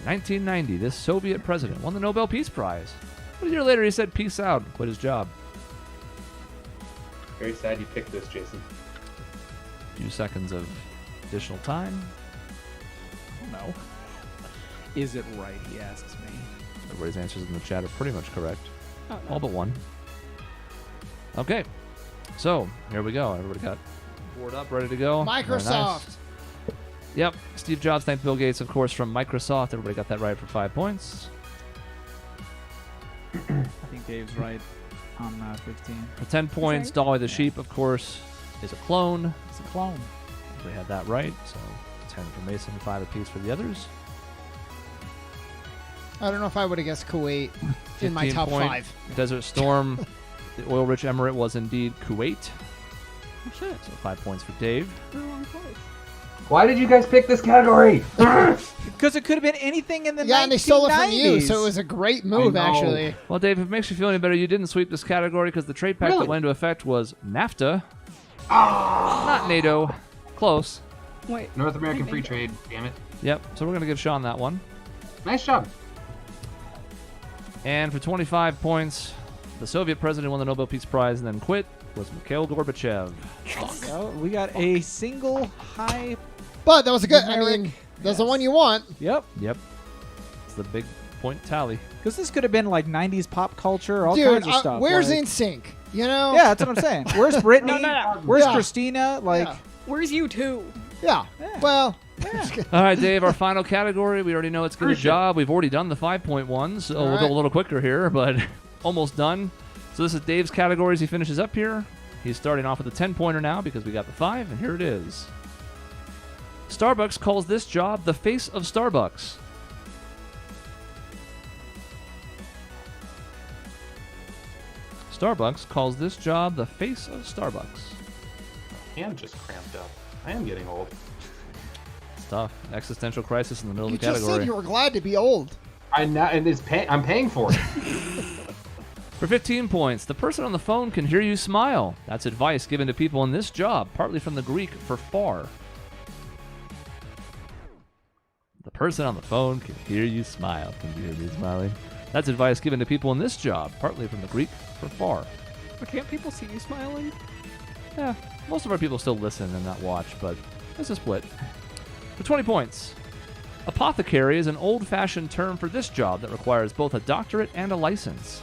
1990, this Soviet president won the Nobel Peace Prize, but a year later, he said peace out and quit his job. Very sad you picked this, Jason. A few seconds of additional time. I don't know. Is it right, he asks me. Everybody's answers in the chat are pretty much correct. Oh, no. All but one. Okay. So, here we go. Everybody got board up, ready to go? Very Microsoft. nice. Yep. Steve Jobs thanked Bill Gates, of course, from Microsoft. Everybody got that right for 5 points. I think Dave's right on 15. For 10 points, right? Dolly the sheep, of course, is a clone. It's a clone. Everybody had that right. So, 10 for Mason, 5 apiece for the others. I don't know if I would have guessed Kuwait in my 15 top point 5. Desert Storm. The oil-rich emirate was indeed Kuwait. Oh, shit. So 5 points for Dave. We're wrong place. Why did you guys pick this category? Because it could have been anything in the 1990s. Yeah, and they stole it from you, so it was a great move, I know. actually. Well, Dave, if it makes you feel any better, you didn't sweep this category because the trade pact that went into effect was NAFTA. Not NATO. Close. Wait. North American I Free think- Trade, damn it. Yep. So we're going to give Sean that one. Nice job. And for 25 points, the Soviet president won the Nobel Peace Prize and then quit was Mikhail Gorbachev. So we got a single high. But that was a good, I Numeric, mean, that's the one you want. Yep. Yep. It's the big point tally. Because this could have been like 90s pop culture, all Dude, kinds of stuff. where's like, NSYNC? You know? Yeah, that's what I'm saying. Where's Britney? No. Where's Yeah. Christina? Like, Yeah. Where's you two? Yeah. Yeah. Well, All right, Dave, our final category. We already know it's good Cruise ship. job. We've already done the 5-point ones, so we'll All go a right. little quicker here, but almost done. So this is Dave's categories. He finishes up here. He's starting off with a 10-pointer now because we got the 5, and here it is. Starbucks calls this job the face of Starbucks. Starbucks calls this job the face of Starbucks. Hand just cramped up. I am getting old. It's tough. Existential crisis in the middle you of the just category. said you were glad to be old. I'm paying for it. For 15 points, the person on the phone can hear you smile. That's advice given to people in this job, partly from the Greek for far. The person on the phone can hear you smile. Can you hear me smiling? That's advice given to people in this job, partly from the Greek for far. But can't people see you smiling? Yeah, most of our people still listen and not watch, but it's a split. For 20 points. Apothecary is an old-fashioned term for this job that requires both a doctorate and a license.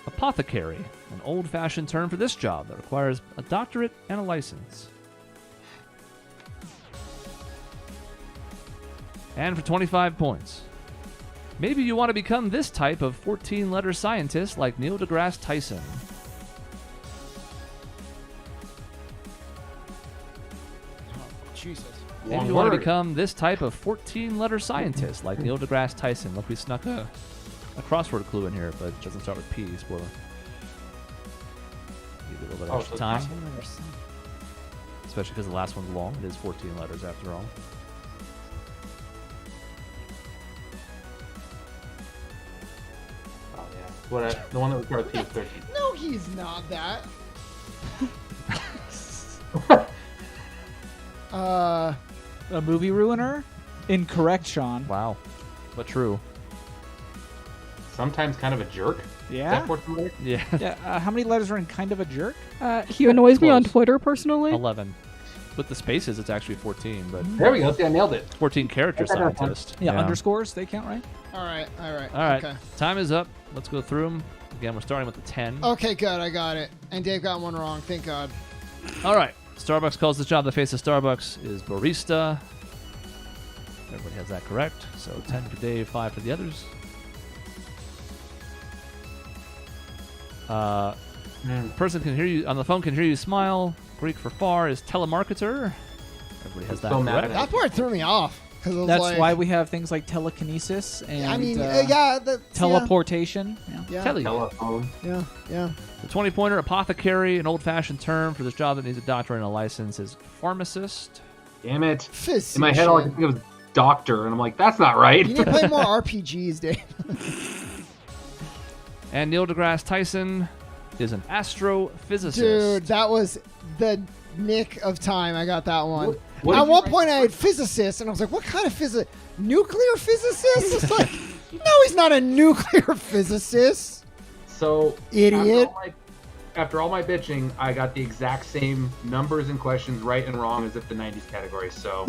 Apothecary, an old-fashioned term for this job that requires a doctorate and a license. And for 25 points. Maybe you want to become this type of 14-letter scientist like Neil deGrasse Tyson. Jesus. Maybe you want to become this type of 14-letter scientist like Neil deGrasse Tyson. Look, we snuck a crossword clue in here, but it doesn't start with P. Spoiler. Give it a little bit extra time. Especially because the last one's long. It is 14 letters after all. Oh, yeah. The one that was starts with 13. No, he's not that. A movie ruiner? Incorrect, Sean. Wow. But true. Sometimes kind of a jerk. Yeah? Is that 14 letters? Yeah. Yeah. How many letters are in kind of a jerk? He annoys me on Close. Twitter personally. 11. With the spaces, it's actually 14, but There we go. See, I nailed it. 14 character scientist. Yeah, underscores, they count, right? All right. All right. Okay. Time is up. Let's go through them. Again, we're starting with the 10. Okay, good. I got it. And Dave got one wrong. Thank God. All right. Starbucks calls this job the face of Starbucks is barista. Everybody has that correct. So 10 for Dave, 5 for the others. Person can hear you on the phone. Can hear you smile. Greek for far is telemarketer. Everybody has that So mad correct. at That part threw me off. That's why we have things like telekinesis and I mean, yeah. teleportation. Yeah. Yeah. Telly. Telephone. Yeah. Yeah. The 20-pointer apothecary, an old-fashioned term for this job that needs a doctorate and a license, is pharmacist. Damn it. Physician. In my head, all I can think of is doctor, and I'm like, that's not right. You need to play more RPGs, Dave. And Neil deGrasse Tyson is an astrophysicist. Dude, that was the nick of time. I got that one. What At did you one write? point, I had physicist, and I was like, what kind of nuclear physicist? It's like, no, he's not a nuclear physicist. So, Idiot. After all my bitching, I got the exact same numbers and questions right and wrong as if the 90s category, so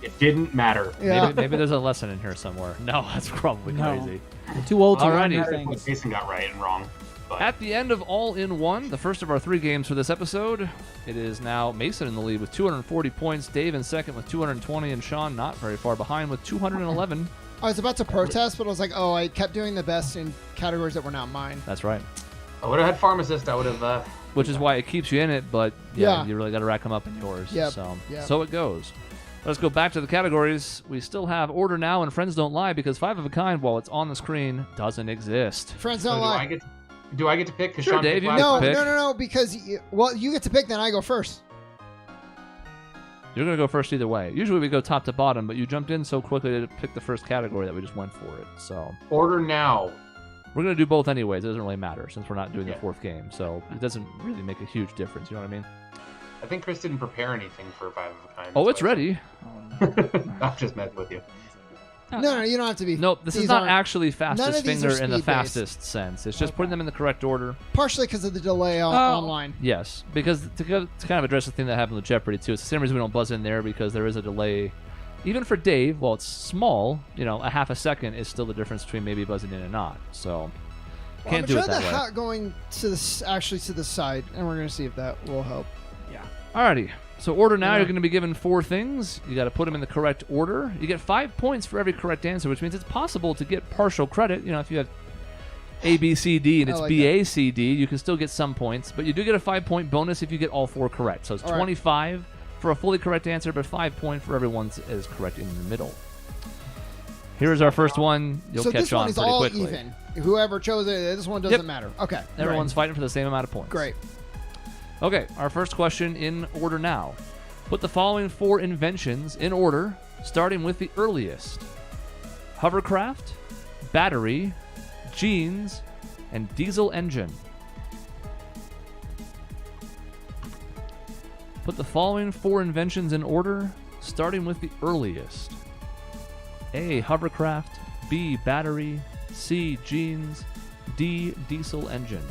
it didn't matter. Yeah. Maybe there's a lesson in here somewhere. No, that's probably No. crazy. We're too old to learn Alrighty. new things. Jason got right and wrong. But At the end of All in One, the first of our 3 games for this episode, it is now Mason in the lead with 240 points, Dave in second with 220, and Sean not very far behind with 211. I was about to protest, but I was like, oh, I kept doing the best in categories that were not mine. That's right. I would have had pharmacist. I would have. Which is why it keeps you in it, but yeah. Yeah. You really got to rack them up in yours. Yep. So, so it goes. Let's go back to the categories. We still have Order Now and Friends Don't Lie because 5 of a Kind, while it's on the screen, doesn't exist. Friends So don't lie. do I get to pick? 'Cause Sure, Sean Dave, picked you last No, can pick. no, because you get to pick, then I go first. You're going to go first either way. Usually we go top to bottom, but you jumped in so quickly to pick the first category that we just went for it. So Order now. we're going to do both anyways. It doesn't really matter since we're not doing the Yeah. 4th game. So it doesn't really make a huge difference. You know what I mean? I think Chris didn't prepare anything for 5 of a Kind. Oh, it's ready. I'm just messing with you. No, you don't have to be. Nope, this is these not aren't- actually none fastest of these are finger in the speed-based. fastest sense. It's just putting them in the correct order. Partially because of the delay online. Yes, because to kind of address the thing that happened with Jeopardy too, it's the same reason we don't buzz in there because there is a delay. Even for Dave, while it's small, a half a second is still the difference between maybe buzzing in and not. So Well, can't I'm do it trying that the way. hat going to the side, and we're gonna see if that will help. Alrighty. So order now, Yeah. you're going to be given 4 things. You got to put them in the correct order. You get 5 points for every correct answer, which means it's possible to get partial credit. If you have A, B, C, D, and I it's like B, A, C, D, you can still get some points. But you do get a 5-point bonus if you get all 4 correct. So it's All right. 25 for a fully correct answer, but 5 points for everyone's is correct in the middle. Here's our first one. You'll so catch this one on is pretty all quickly. even. Whoever chose it, this one doesn't Yep. matter. Okay. Everyone's fighting for the same amount of points. great. Okay, our first question in order now. Put the following 4 inventions in order, starting with the earliest. Hovercraft, battery, jeans, and diesel engine. Put the following 4 inventions in order, starting with the earliest. A. Hovercraft, B. Battery, C. Jeans, D. Diesel engine.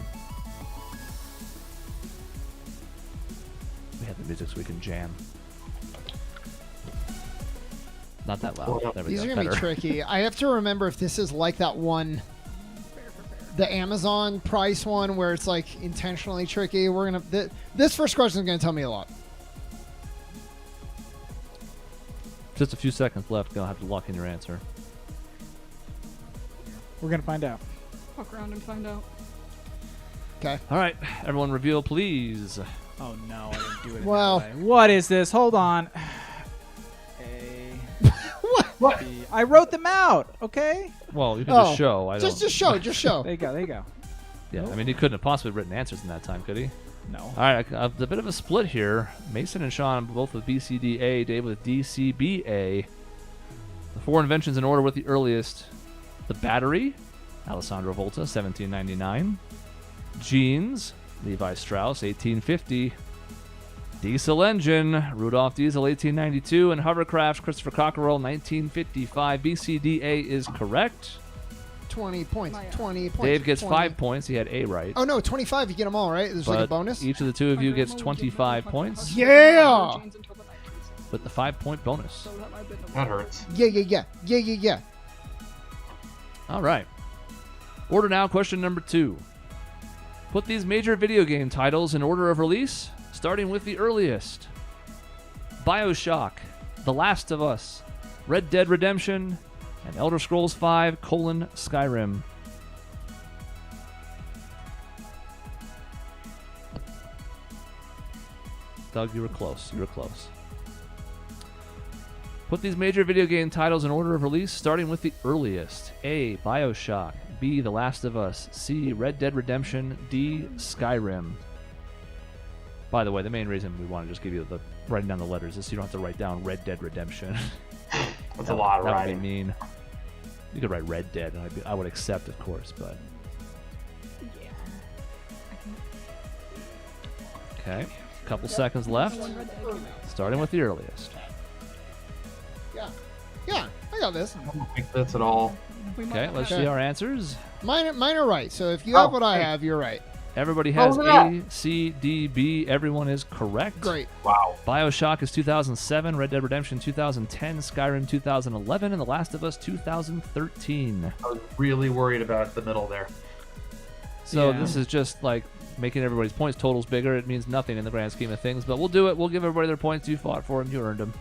We have the music so we can jam. Not that loud. There we These go. are gonna Better. be tricky. I have to remember if this is like that one, the Amazon price one, where it's like intentionally tricky. We're gonna. This first question is gonna tell me a lot. Just a few seconds left. Gonna have to lock in your answer. We're gonna find out. Fuck around and find out. Okay. All right, everyone, reveal, please. Oh no, I didn't do it. Well- That way. What is this? Hold on. A. What? B. I wrote them out. Okay. Well, you can Oh, just show. I Just don't. show. Just show. There you go. There you go. Yeah, I mean, he couldn't have possibly written answers in that time, could he? No. All right, a bit of a split here. Mason and Sean both with BCDA, Dave with DCBA. The four inventions in order with the earliest. The battery, Alessandro Volta, 1799. Jeans, Levi Strauss, 1850. Diesel engine, Rudolph Diesel, 1892. And hovercraft, Christopher Cockerell, 1955. BCDA is correct. 20 points. Maya. 20 points. Dave gets 20. 5 points. He had A right. Oh no, 25. You get them all right. There's like a But bonus. each of the two of you gets 25 points Yeah! with the 5-point bonus. So that might have been the That hurts. Yeah. All right. Order now. Question number 2. Put these major video game titles in order of release, starting with the earliest. BioShock, The Last of Us, Red Dead Redemption, and Elder Scrolls V: Skyrim. Doug, you were close. You were close. Put these major video game titles in order of release, starting with the earliest. A. BioShock. B. The Last of Us. C. Red Dead Redemption. D. Skyrim. By the way, the main reason we want to just give you the writing down the letters is so you don't have to write down Red Dead Redemption. That's a lot of that writing. would be mean. You could write Red Dead, and I would accept, of course, but... Yeah. Okay. Couple seconds left. Starting with the earliest. Yeah. I got this. I don't think that's at all. Okay, let's Okay. see our answers. Mine are right. So if you have Oh, what I hey. have, you're right. Everybody has look at A, C, D, B. Everyone is correct. Great. Wow. BioShock is 2007, Red Dead Redemption 2010, Skyrim 2011, and The Last of Us 2013. I was really worried about the middle there. So Yeah. this is just like making everybody's points totals bigger. It means nothing in the grand scheme of things, but we'll do it. We'll give everybody their points. You fought for them. You earned them.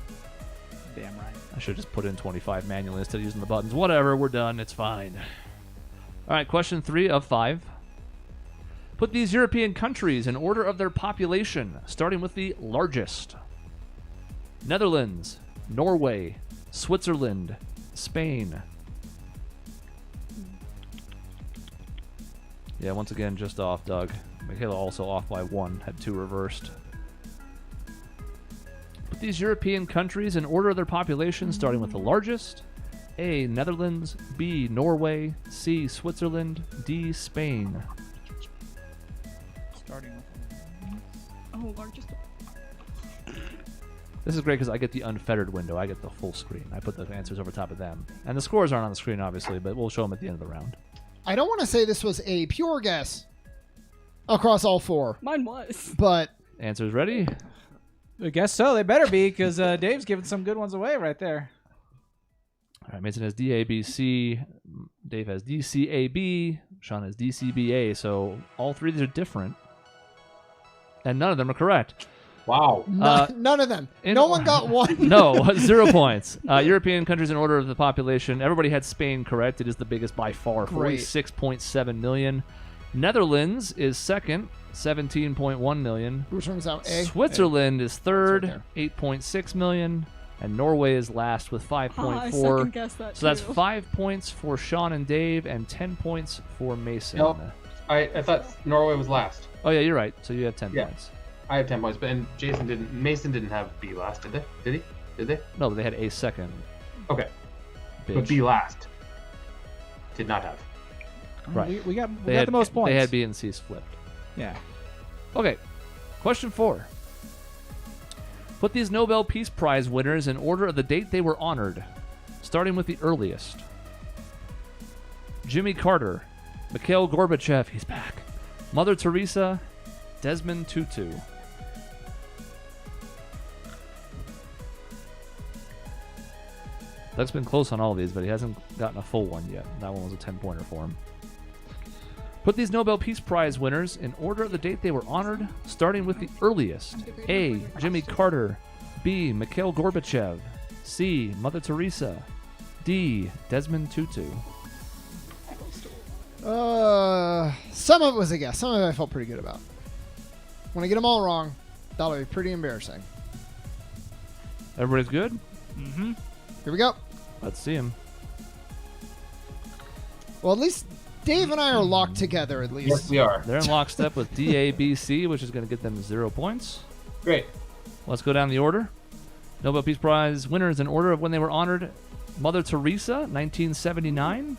Damn right. I should just put in 25 manually instead of using the buttons. Whatever, we're done. It's fine. All right, question 3 of 5. Put these European countries in order of their population, starting with the largest. Netherlands, Norway, Switzerland, Spain. Yeah, once again, just off, Doug. Michaela also off by 1, had 2 reversed. Put these European countries in order of their population, starting with the largest. A, Netherlands. B, Norway. C, Switzerland. D, Spain. Starting with. Oh, largest. This is great because I get the unfettered window. I get the full screen. I put the answers over top of them. And the scores aren't on the screen, obviously, but we'll show them at the end of the round. I don't want to say this was a pure guess across all 4, Mine was. but Answers ready? I guess so. They better be because Dave's giving some good ones away right there. All right, Mason has DABC. Dave has DCAB. Sean has DCBA. So all 3 of these are different. And none of them are correct. Wow. none of them. in- No one got 1. No, 0 points. European countries in order of the population. Everybody had Spain correct. It is the biggest by far, Great. 46.7 million. Netherlands is second, 17.1 million. Which one's out? A. Switzerland is third, That's 8.6 million. And Norway is last with I 5.4. second guessed that So that's too. 5 points for Sean and Dave and 10 points for Mason. Nope. I thought Norway was last. Oh, yeah, you're right. So you had 10 Yeah. points. I have 10 points, but and Mason didn't have B last, did they? Did he? Did they? No, but they had A second. Okay. But Bitch. B last. Did not have. Right. We got They had the most points. They had B and C's flipped. Yeah. Okay. Question 4. Put these Nobel Peace Prize winners in order of the date they were honored, starting with the earliest. Jimmy Carter, Mikhail Gorbachev, he's back. Mother Teresa, Desmond Tutu. Doug's been close on all of these, but he hasn't gotten a full one yet. That one was a 10-pointer for him. Put these Nobel Peace Prize winners in order of the date they were honored, starting with the earliest. A. Jimmy Carter. B. Mikhail Gorbachev. C. Mother Teresa. D. Desmond Tutu. Some of it was a guess. Some of it I felt pretty good about. When I get them all wrong, that'll be pretty embarrassing. Everybody's good? Mm-hmm. Here we go. Let's see him. Well, at least Dave and I are locked together, at least. Yes, we are. They're in lockstep with DABC, which is going to get them 0 points. Great. Let's go down the order. Nobel Peace Prize winners in order of when they were honored. Mother Teresa, 1979.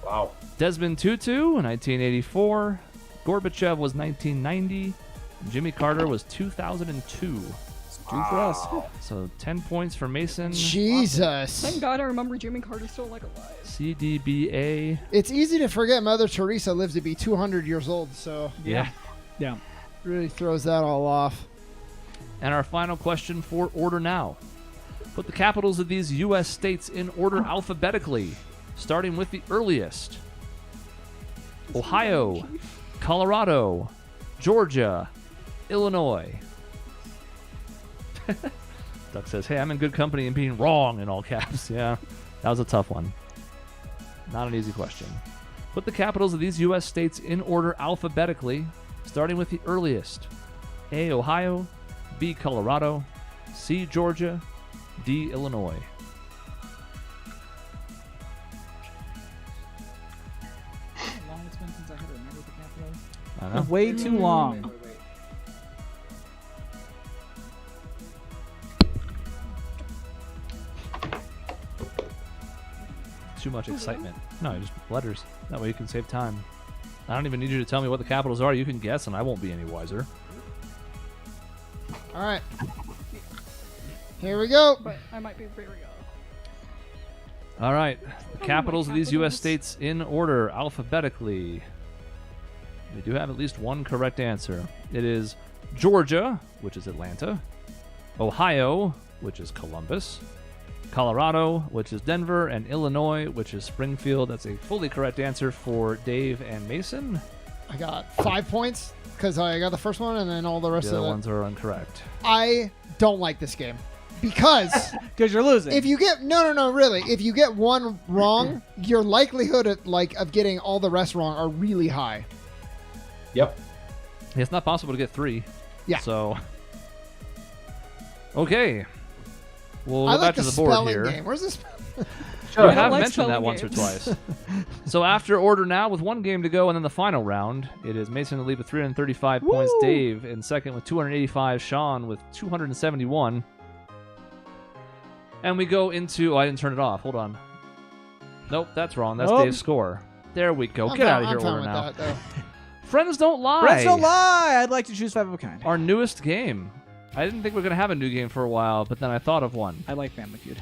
Wow. Desmond Tutu, 1984. Gorbachev was 1990. Jimmy Carter was 2002. Two for us. So 10 points for Mason. Jesus. Thank God I remember Jimmy Carter's still alive. CDBA. It's easy to forget Mother Teresa lived to be 200 years old, so Yeah. Yeah. really throws that all off. And our final question for Order Now. Put the capitals of these U.S. states in order alphabetically, starting with the earliest. Ohio, Colorado, Georgia, Illinois. Duck says, hey, I'm in good company and being wrong in all caps. Yeah, that was a tough one. Not an easy question. Put the capitals of these U.S. states in order alphabetically, starting with the earliest. A, Ohio, B, Colorado, C, Georgia, D, Illinois. How long it's been since I had to remember the capitals? I know. Way too long. Too much excitement. No, just letters. That way you can save time. I don't even need you to tell me what the capitals are. You can guess, and I won't be any wiser. All right. Here we go. But I might be very All right. The capitals of these U.S. capitals. states in order alphabetically. We do have at least one correct answer. It is Georgia, which is Atlanta. Ohio, which is Columbus. Colorado, which is Denver. And Illinois, which is Springfield. That's a fully correct answer for Dave and Mason. I got 5 points because I got the first one and then all the rest The of other it. ones are incorrect. I don't like this game because Because you're losing. if you get no, really, if you get one wrong, your likelihood of getting all the rest wrong are really high. Yep. It's not possible to get 3. Yeah. So, okay. We'll I go like back the to the board spelling here. game. Where's this? We I have like mentioned that spelling once or games. twice. So after Order Now, with one game to go, and then the final round, it is Mason in the lead with 335 points. Dave in second with 285. Sean with 271. And we go into... Oh, I didn't turn it off. Hold on. Nope, that's wrong. That's Nope. Dave's score. There we go. I'm Get fine- out of here, I'm fine Order with Now. that, though. Friends Don't Lie. Friends don't lie. I'd like to choose 5 of a kind. Our newest game. I didn't think we were going to have a new game for a while, but then I thought of one. I like Family Feud.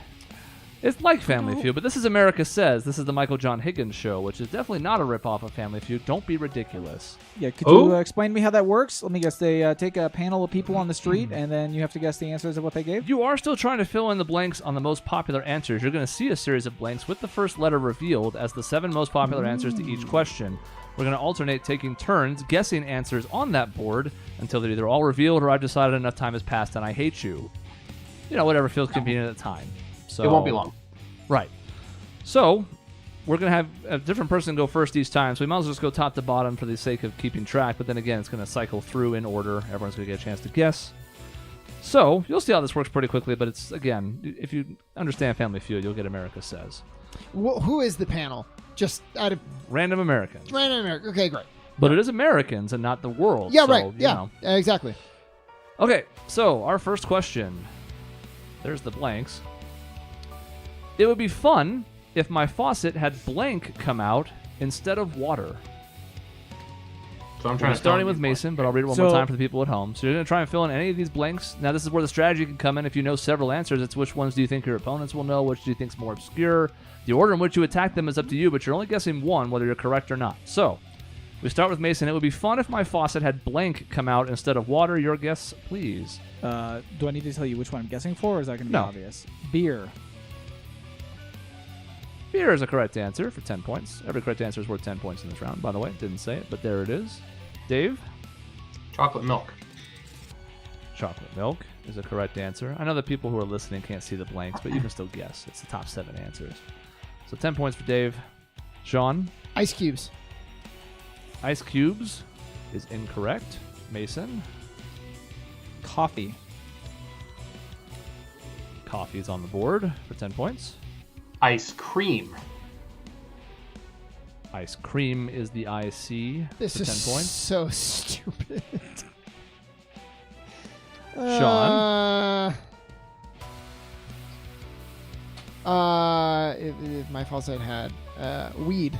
It's like Family Feud, but this is America Says. This is the Michael John Higgins show, which is definitely not a ripoff of Family Feud. Don't be ridiculous. Yeah, could Oh. you explain to me how that works? Let me guess. They take a panel of people on the street, and then you have to guess the answers of what they gave? You are still trying to fill in the blanks on the most popular answers. You're going to see a series of blanks with the first letter revealed as the 7 most popular answers to each question. We're going to alternate taking turns guessing answers on that board until they're either all revealed or I've decided enough time has passed and I hate you. You know, whatever feels convenient at the time. So It won't be long. Right. So, we're going to have a different person go first each time, so we might as well just go top to bottom for the sake of keeping track, but then again, it's going to cycle through in order. Everyone's going to get a chance to guess. So, you'll see how this works pretty quickly, but it's, again, if you understand Family Feud, you'll get America Says. Who is the panel? Just out of Random Americans. random America. Okay, great. But it is Americans and not the world. Yeah, so, right. you Yeah, know. exactly. Okay, so our first question. There's the blanks. It would be fun if my faucet had blank come out instead of water. So I'm We're trying to starting with Mason, but I'll read it one So- more time for the people at home. So you're going to try and fill in any of these blanks. Now, this is where the strategy can come in. If you know several answers, it's which ones do you think your opponents will know, which do you think is more obscure. The order in which you attack them is up to you, but you're only guessing one, whether you're correct or not. So, We start with Mason. It would be fun if my faucet had blank come out instead of water. Your guess, please. Do I need to tell you which one I'm guessing for, or is that going to be No. obvious? Beer. Beer is a correct answer for 10 points. Every correct answer is worth 10 points in this round, by the way. Didn't say it, but there it is. Dave? Chocolate milk. Chocolate milk is a correct answer. I know that people who are listening can't see the blanks, but you can still guess. It's the top 7 answers. So 10 points for Dave. Sean? Ice cubes. Ice cubes is incorrect. Mason? Coffee. Coffee is on the board for 10 points. Ice cream. Ice cream is the IC This for 10 is points. so stupid. Sean? If my faucet had weed.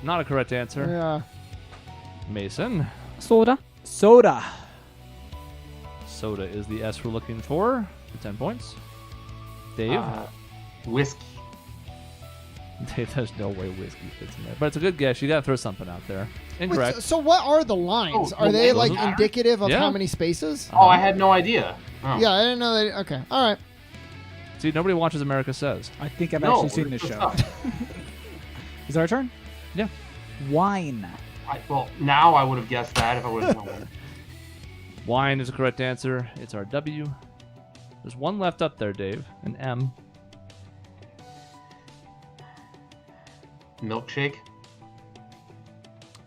Not a correct answer. Yeah. Mason? Soda. Soda. Soda is the S we're looking for 10 points. Dave? Whiskey. Dave, there's no way whiskey fits in there. But it's a good guess. You got to throw something out there. Incorrect. Wait, so what are the lines? Oh, Are they those like matter? indicative of Yeah. how many spaces? Oh, I had no idea. Oh. Yeah, I didn't know that. Okay, all right. See, nobody watches America Says. I think I've No, actually seen this it's show. not. Is it our turn? Yeah. Wine. Well, now I would have guessed that if I would have known. Wine is a correct answer. It's our W. There's one left up there, Dave. An M. Milkshake.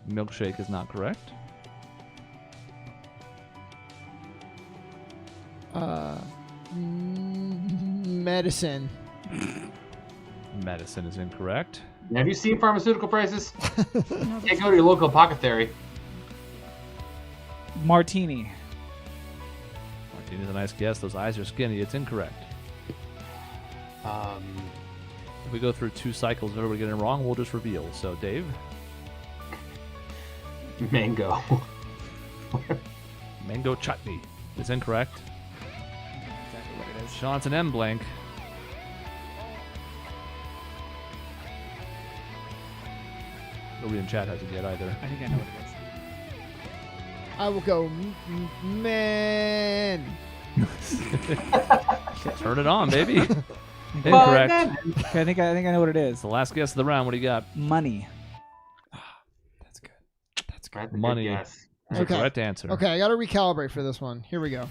Milkshake is not correct. Medicine. Medicine is incorrect. Have you seen pharmaceutical prices? Can't go to your local apothecary. Martini. Martina's a nice guess. Those eyes are skinny. It's incorrect. If we go through 2 cycles of everybody getting it wrong, we'll just reveal. So, Dave? Mango. Mango chutney is incorrect. Exactly what it is. Sean's an M blank. Nobody in chat has it yet either. I think I know what it is. I will go man. Turn it on, baby. Well, Incorrect. Okay, I think I know what it is. It's the last guess of the round. What do you got? Money. That's good. That's good. That's a Money. good guess. That's Okay. the correct answer. Okay, I got to recalibrate for this one. Here we go.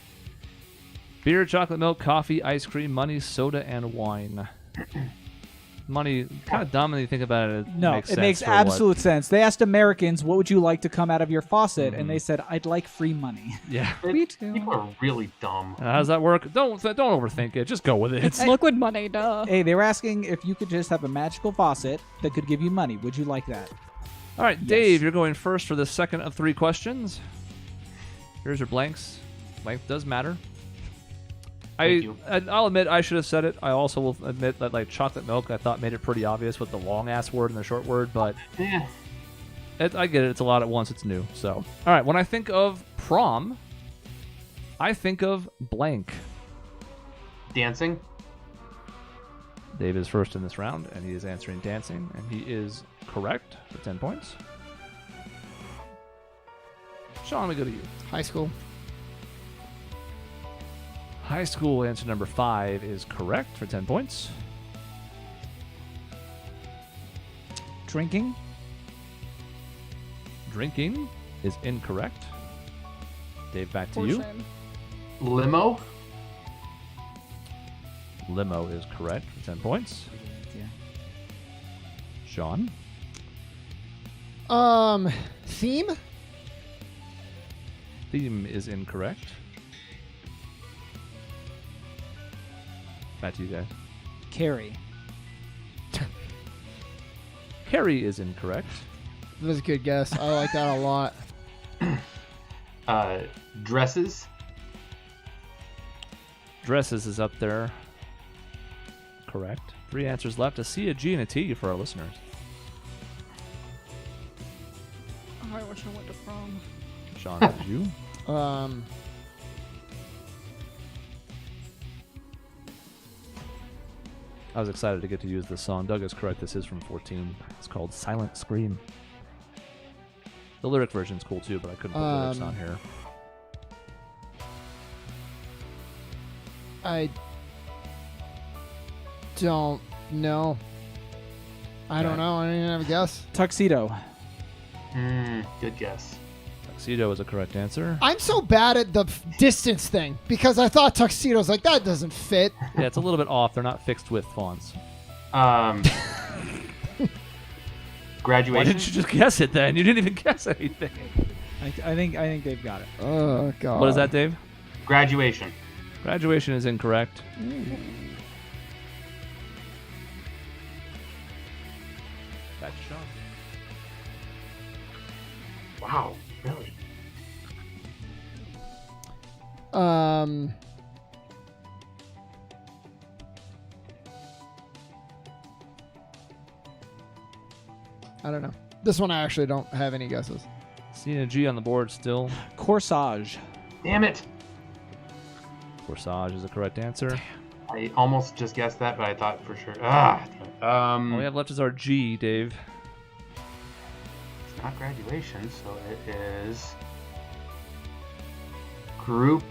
Beer, chocolate milk, coffee, ice cream, money, soda, and wine. Money, kind of dumb when you think about it. No, makes it sense makes for what- absolute sense. They asked Americans, what would you like to come out of your faucet? And they said, I'd like free money. Yeah. Me too. People are really dumb. How does that work? Don't overthink it. Just go with it. It's liquid money, duh. Hey, they were asking if you could just have a magical faucet that could give you money. Would you like that? All right, Dave, you're going first for the second of 3 questions. Here's your blanks. Length does matter. Thank you. I'll admit I should have said it. I also will admit that like chocolate milk, I thought made it pretty obvious with the long ass word and the short word, but Yeah. I get it. It's a lot at once. It's new. So, all right. When I think of prom, I think of blank. Dancing. Dave is first in this round, and he is answering dancing, and he is correct for 10 points. Sean, we go to you. High school. High school answer number 5 is correct for 10 points. Drinking. Drinking is incorrect. Dave, back to For you. shame. Limo. Limo is correct for 10 points. Yeah. Sean. Theme. Theme is incorrect. Back to you guys. Carry. Harry is incorrect. That was a good guess. I like that a lot. Dresses. Dresses is up there. Correct. 3 answers left. A C, a G, and a T for our listeners. Oh, I wish I went to prom. Sean, that was you. I was excited to get to use this song. Doug is correct. This is from 14. It's called Silent Scream. The lyric version's cool too, but I couldn't put lyrics on here. I don't know. I don't know. I don't even have a guess. Tuxedo. Good guess. Tuxedo is a correct answer. I'm so bad at the distance thing because I thought tuxedos like that doesn't fit. Yeah, it's a little bit off. They're not fixed width fonts. Graduation. Why didn't you just guess it then? You didn't even guess anything. I think they've got it. Oh god. What is that, Dave? Graduation. Graduation is incorrect. Back to Sean. Wow. Really? I don't know. This one I actually don't have any guesses. C and a G on the board still. Corsage. Damn it. Corsage is the correct answer. I almost just guessed that, but I thought for sure. Damn it. All we have left is our G, Dave. It's not graduation, so it is group.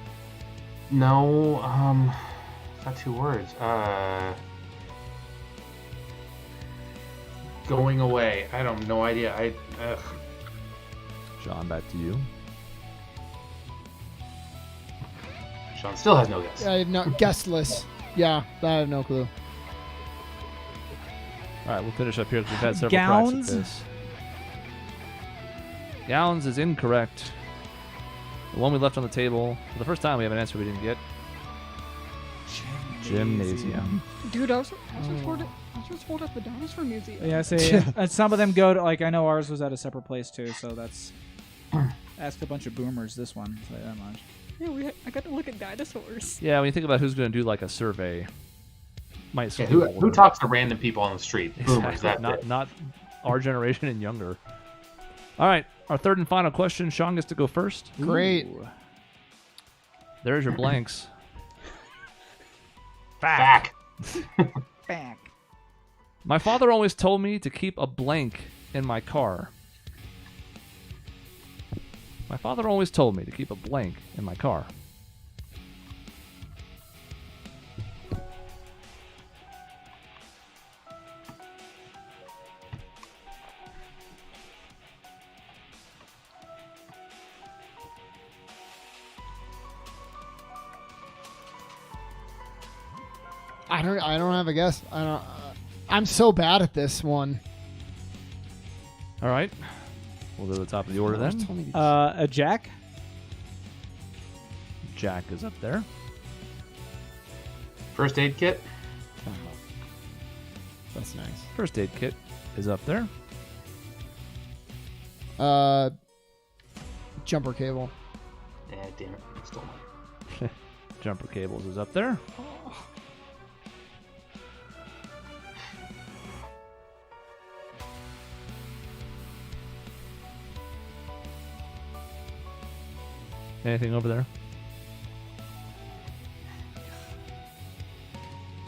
No, it's not 2 words. Going away. I don't no idea. Sean, back to you. Sean still has no guess. I have no guessless. Yeah, I have no clue. All right, we'll finish up here because we've had several cracks Gowns? at this. Gowns is incorrect. The one we left on the table. For the first time, we have an answer we didn't get. Gymnasium. Dude, I was just told at the dinosaur museum. Yeah, see, and some of them go to, like, I know ours was at a separate place too, so that's asked a bunch of boomers this one, say that much. Yeah, I got to look at dinosaurs. Yeah, when you think about who's going to do like a survey, might Yeah, skew who older. talks to random people on the street? Boomers. Exactly. That's it. Not our generation and younger. All right, our third and final question. Sean gets to go first. Great. Ooh. There's your blanks. Back. Back. My father always told me to keep a blank in my car. My father always told me to keep a blank in my car. I don't have a guess. I don't. I'm so bad at this one. All right. We'll go to the top of the order then. A jack. Jack is up there. First aid kit. That's nice. First aid kit is up there. Jumper cable. Damn it. I stole mine. Jumper cables is up there. Anything over there?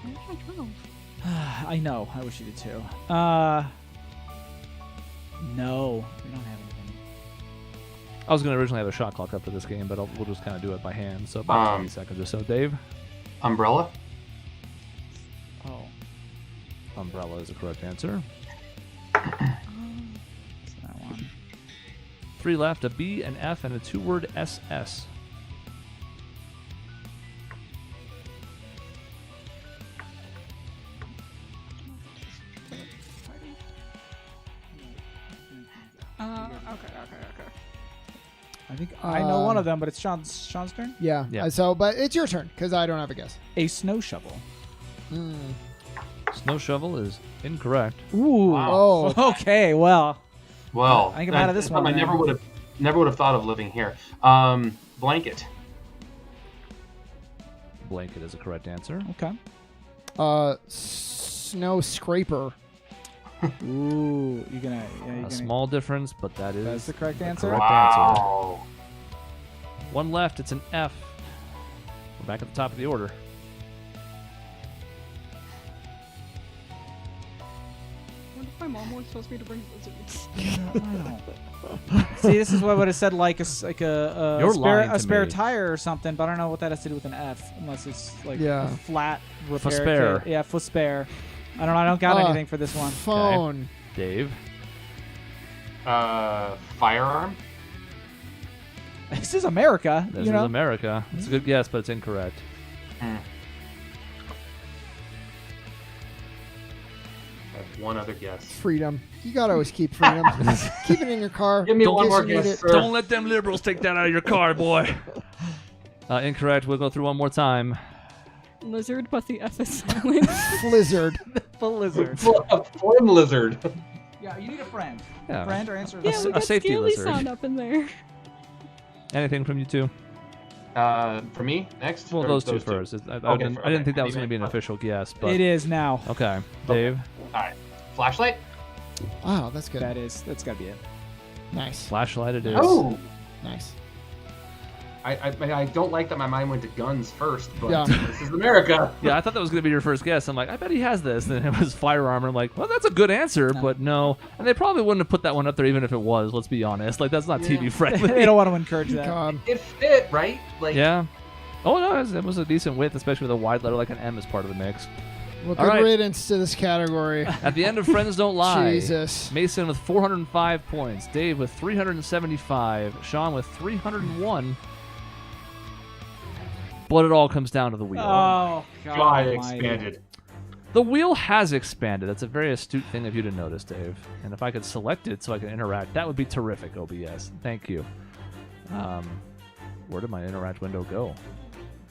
Where's my journal? I know. I wish you did too. No, we don't have anything. I was going to originally have a shot clock up for this game, but we'll just kind of do it by hand. So about 20 seconds or so. Dave? Umbrella. Oh, Umbrella is the correct answer. it's that one. 3 left, a B, an F, and a 2-word SS. Okay. I think I know one of them, but it's Sean's turn. Yeah. Yeah. So, but it's your turn because I don't have a guess. A snow shovel. Snow shovel is incorrect. Ooh. Wow. Oh. Okay. Well. Well, I think I'm out of this one, I man. never would have thought of living here. Blanket. Blanket is the correct answer. Okay. Snow scraper. Ooh. You're gonna. Yeah, you're A gonna. small difference, but that is That's the correct answer. correct Wow. answer. 1 left, it's an F. We're back at the top of the order. mom always tells me to bring lizards. See, this is what I would have said like a You're lying to spare me. tire or something, but I don't know what that has to do with an F, unless it's like a flat repair spare. kit. Yeah, for spare. I don't know. I don't got anything for this one. Phone. Dave. Firearm. This is America. This you is know? America. It's a good guess, but it's incorrect. I have one other guess. Freedom. You gotta always keep freedom. Keep it in your car. Give me in one case more you need guess, it. sir. Don't let them liberals take that out of your car, boy. Incorrect. We'll go through one more time. Lizard, but the F is silent. Blizzard. Full lizard. A flame lizard. Yeah, you need a friend. Yeah. Friend or answer. Yeah, we a got safety scaly lizard. sound up in there. Anything from you two? For me, next? Well, Or those two first. I didn't think that was going to be an official guess, but It is now. okay. Dave. Alright. Flashlight? Oh, that's good. That's got to be it. Nice. Flashlight it is. Oh! Nice. I don't like that my mind went to guns first, but Yeah. this is America. Yeah, I thought that was going to be your first guess. I'm like, I bet he has this. Then it was firearm. And I'm like, well, that's a good answer, but no. And they probably wouldn't have put that one up there even if it was. Let's be honest. Like, that's not TV friendly. They don't want to encourage that. God. It fit, right? Like, Yeah. Oh, no, it was a decent width, especially with a wide letter like an M as part of the mix. Well, All good right. riddance to this category. At the end of Friends Don't Lie, Jesus. Mason with 405 points, Dave with 375, Sean with 301. But it all comes down to the wheel. Oh, God. God almighty. expanded. The wheel has expanded. That's a very astute thing of you to notice, Dave. And if I could select it so I can interact, that would be terrific, OBS. Thank you. Where did my interact window go?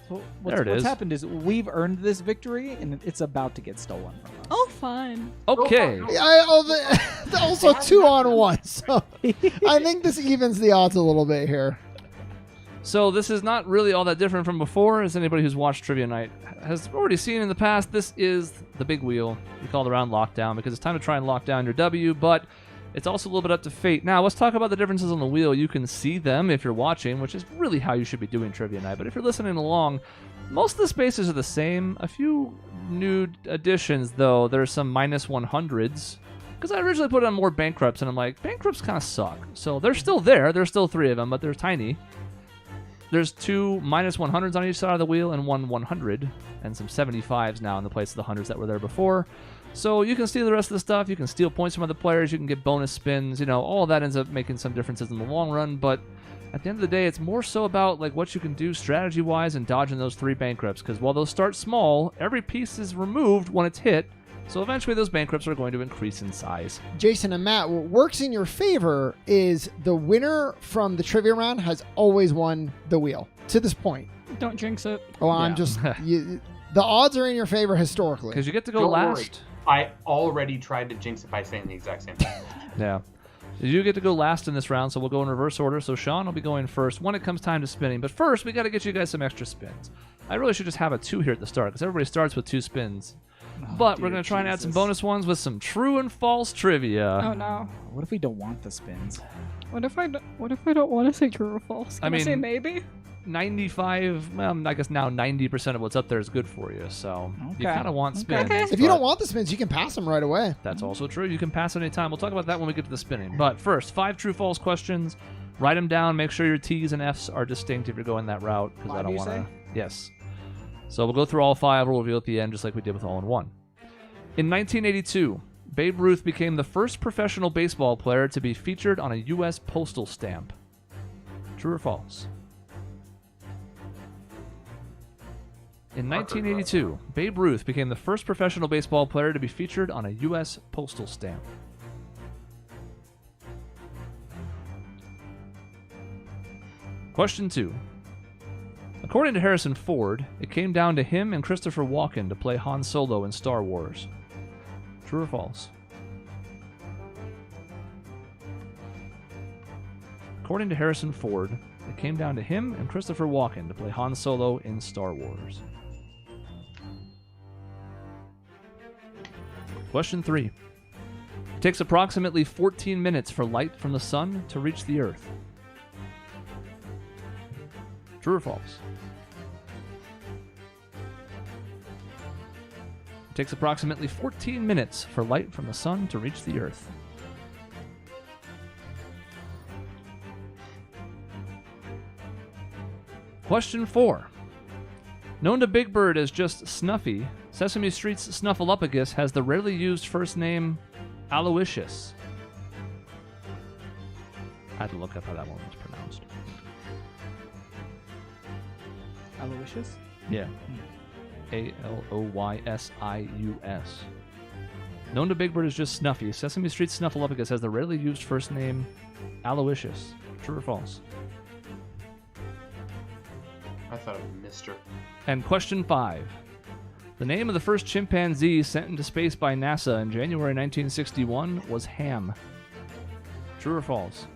So There it what's is. happened is we've earned this victory, and it's about to get stolen from us. Oh, fun. Okay. Also 2-on-1. So I think this evens the odds a little bit here. So this is not really all that different from before, as anybody who's watched Trivia Night has already seen in the past. This is the big wheel. We call it around lockdown because it's time to try and lock down your W, but it's also a little bit up to fate. Now, let's talk about the differences on the wheel. You can see them if you're watching, which is really how you should be doing Trivia Night. But if you're listening along, most of the spaces are the same. A few new additions, though. There's some minus 100s. Because I originally put on more bankrupts, and I'm like, bankrupts kind of suck. So they're still there. There's still 3 of them, but they're tiny. There's 2 minus 100s on each side of the wheel and 1 100, and some 75s now in the place of the 100s that were there before. So you can steal the rest of the stuff. You can steal points from other players. You can get bonus spins. You know, all of that ends up making some differences in the long run. But at the end of the day, it's more so about like what you can do strategy-wise and dodging those 3 bankrupts. Because while those start small, every piece is removed when it's hit. So eventually those bankrupts are going to increase in size. Jason and Matt, what works in your favor is the winner from the trivia round has always won the wheel to this point. Don't jinx it. Oh, I'm Yeah. just the odds are in your favor historically. Because you get to go Don't worry. last. I already tried to jinx it by saying the exact same thing. Yeah. You get to go last in this round, so we'll go in reverse order. So Sean will be going first when it comes time to spinning. But first, we got to get you guys some extra spins. I really should just have a 2 here at the start, because everybody starts with 2 spins. But we're going to try and add some bonus ones with some true and false trivia. Oh no. What if we don't want the spins? What if I don't want to say true or false? Can I say mean- maybe? 95, well, I guess now 90% of what's up there is good for you. So you Okay. kind of want spins. Okay. If you don't want the spins, you can pass them right away. That's also true. You can pass any time. We'll talk about that when we get to the spinning. But first, 5 true-false questions. Write them down. Make sure your T's and F's are distinct if you're going that route. Because I 5, don't you want to. say? Yes. So we'll go through all 5. We'll reveal at the end, just like we did with All in One. In 1982, Babe Ruth became the first professional baseball player to be featured on a U.S. postal stamp. True or false? In 1982, Babe Ruth became the first professional baseball player to be featured on a U.S. postal stamp. Question 2. According to Harrison Ford, it came down to him and Christopher Walken to play Han Solo in Star Wars. True or false? According to Harrison Ford, it came down to him and Christopher Walken to play Han Solo in Star Wars. Question 3. It takes approximately 14 minutes for light from the sun to reach the Earth. True or false? It takes approximately 14 minutes for light from the sun to reach the Earth. Question 4. Known to Big Bird as just Snuffy, Sesame Street's Snuffleupagus has the rarely used first name Aloysius. I had to look up how that one was pronounced. Aloysius? Yeah. Aloysius. Known to Big Bird as just Snuffy, Sesame Street's Snuffleupagus has the rarely used first name Aloysius. True or false? I thought it was Mr. And question 5. The name of the first chimpanzee sent into space by NASA in January 1961 was Ham. True or false?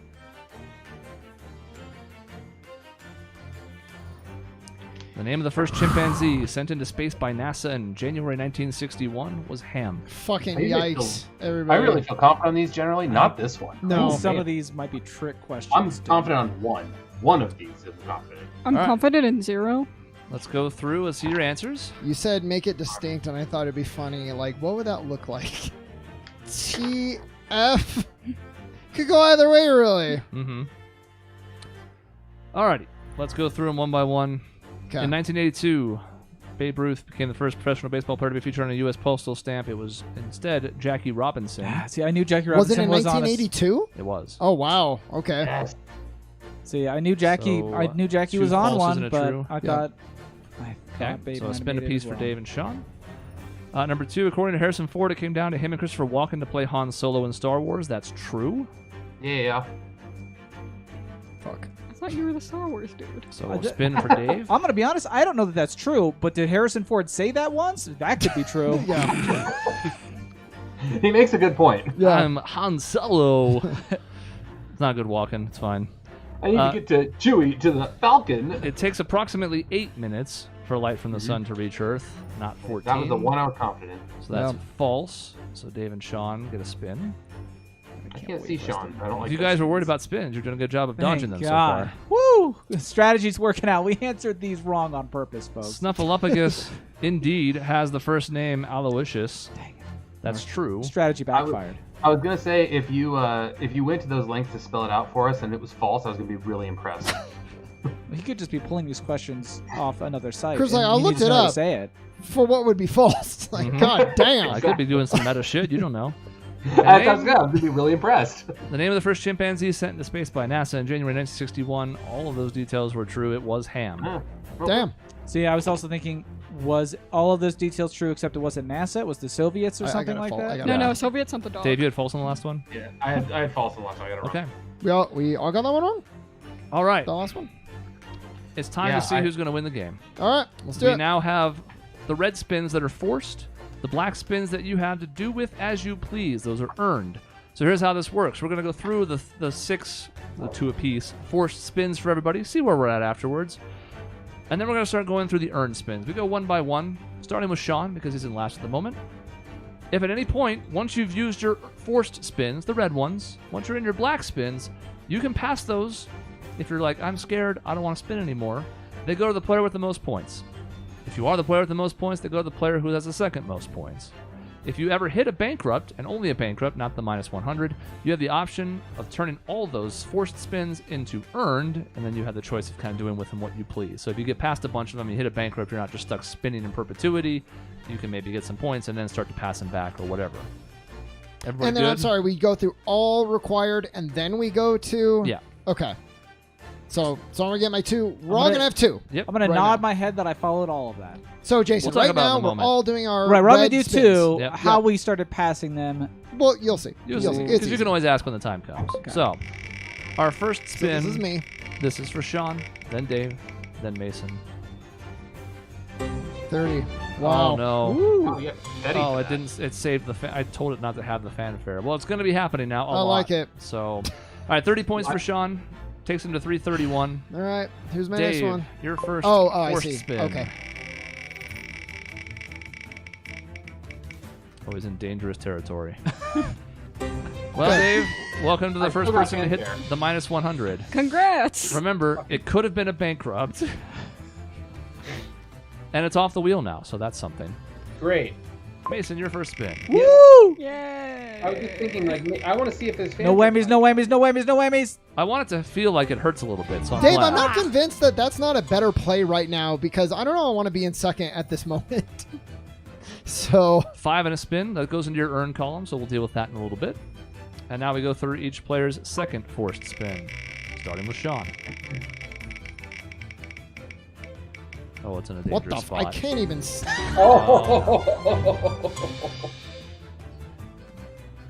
The name of the first chimpanzee sent into space by NASA in January 1961 was Ham. Fucking I really yikes, I everybody. really feel confident on these generally, not this one. No. Some man. of these might be trick questions. I'm too. confident on one. One of these is confident. I'm All right. confident in 0. Let's go through and see your answers. You said make it distinct, and I thought it'd be funny. Like, what would that look like? TF? Could go either way, really. Mm-hmm. Alrighty. Let's go through them one by one. Okay. In 1982, Babe Ruth became the first professional baseball player to be featured on a U.S. postal stamp. It was instead Jackie Robinson. Ah, see, I knew Jackie Was it Robinson in was on a 1982? It was. Oh, wow. Okay. Yes. See, I knew Jackie. So, I knew Jackie two was on falses one, and a but true. I Yeah. thought. Okay, Babe so might spin a have made it piece as for well. Dave and Sean. Number 2, according to Harrison Ford, it came down to him and Christopher Walken to play Han Solo in Star Wars. That's true. Yeah. Fuck. I thought you were the Star Wars dude. So spin for Dave. I'm gonna be honest. I don't know that that's true, but did Harrison Ford say that once? That could be true. Yeah. He makes a good point. Yeah. I'm Han Solo. It's not good Walken. It's fine. I need to get to Chewie to the Falcon. It takes approximately 8 minutes for light from the sun to reach Earth, not 14. That was the one I was confident. So that's Yeah. false. So Dave and Sean get a spin. I can't see Sean. I don't like If you that. guys were worried about spins, you're doing a good job of dodging them Thank so God. far. Woo! The strategy's working out. We answered these wrong on purpose, folks. Snuffleupagus indeed has the first name Aloysius. Dang it. That's true. Strategy backfired. I was gonna say if you went to those lengths to spell it out for us and it was false, I was gonna be really impressed. He could just be pulling these questions off another site. Chris, and like, I he looked needs to it know how to up. Say it. For what would be false? Like, Mhm. god damn. I could be doing some meta shit. You don't know. I was gonna be really impressed. The name of the first chimpanzee sent into space by NASA in January 1961. All of those details were true. It was Ham. Damn. See, I was also thinking, was all of those details true except it wasn't NASA? It was the Soviets or I something got a like fault. I that? got No, Yeah. no, Soviets sent the dog. Dave, you had false on the last one? Yeah, I had false in the last one. I got it wrong. Okay. We all got that one wrong? All right. The last one? It's time Yeah, to see who's going to win the game. All right. Let's do We it. now have the red spins that are forced, the black spins that you have to do with as you please. Those are earned. So here's how this works. We're going to go through the 2 apiece, forced spins for everybody, see where we're at afterwards. And then we're going to start going through the earned spins. We go one by one, starting with Sean because he's in last at the moment. If at any point, once you've used your forced spins, the red ones, once you're in your black spins, you can pass those. If you're like, I'm scared, I don't want to spin anymore, they go to the player with the most points. If you are the player with the most points, they go to the player who has the second most points. If you ever hit a bankrupt, and only a bankrupt, not the minus 100, you have the option of turning all those forced spins into earned, and then you have the choice of kind of doing with them what you please. So if you get past a bunch of them, you hit a bankrupt, you're not just stuck spinning in perpetuity, you can maybe get some points and then start to pass them back or whatever. Everybody And then, good? I'm sorry, we go through all required, and then we go to... Yeah. Okay. So I'm going to get my 2. We're all gonna- going to have 2. Yep. I'm going Right to nod now. my head that I followed all of that. So, Jason, We'll talk right about it now, in a we're moment. all doing our Right, we're going red to do spins. 2. Yep. How Yep. we started passing them. Well, you'll see. You'll You'll see. see. Because It's you easy. can always ask when the time comes. So, our first So spin. this is me. This is for Sean, then Dave, then Mason. 30. Wow. Oh no. Oh, yeah, Betty Oh, for it that. didn't. It saved the. I told it not to have the fanfare. Well, it's going to be happening now. I like it. So, all right, 30 points for Sean. Takes him to 331. All right. Here's my Dave, next one. your first. Oh, I forced see. Spin. Okay. Always in dangerous territory. Well, Dave, welcome to the I first still got person to hit fanfare. the minus 100. Congrats! Remember, it could have been a bankrupt. And it's off the wheel now, so that's something. Great. Mason, your first spin. Woo! Yay! I was just thinking, like, I want to see if there's No whammies, no whammies, no whammies, no whammies. I want it to feel like it hurts a little bit, so I'm Dave, glad. I'm not convinced that that's not a better play right now because I don't know. I want to be in second at this moment. So 5 and a spin. That goes into your earn column, so we'll deal with that in a little bit. And now we go through each player's second forced spin, starting with Sean. Oh, it's in a what dangerous the? spot. I can't even.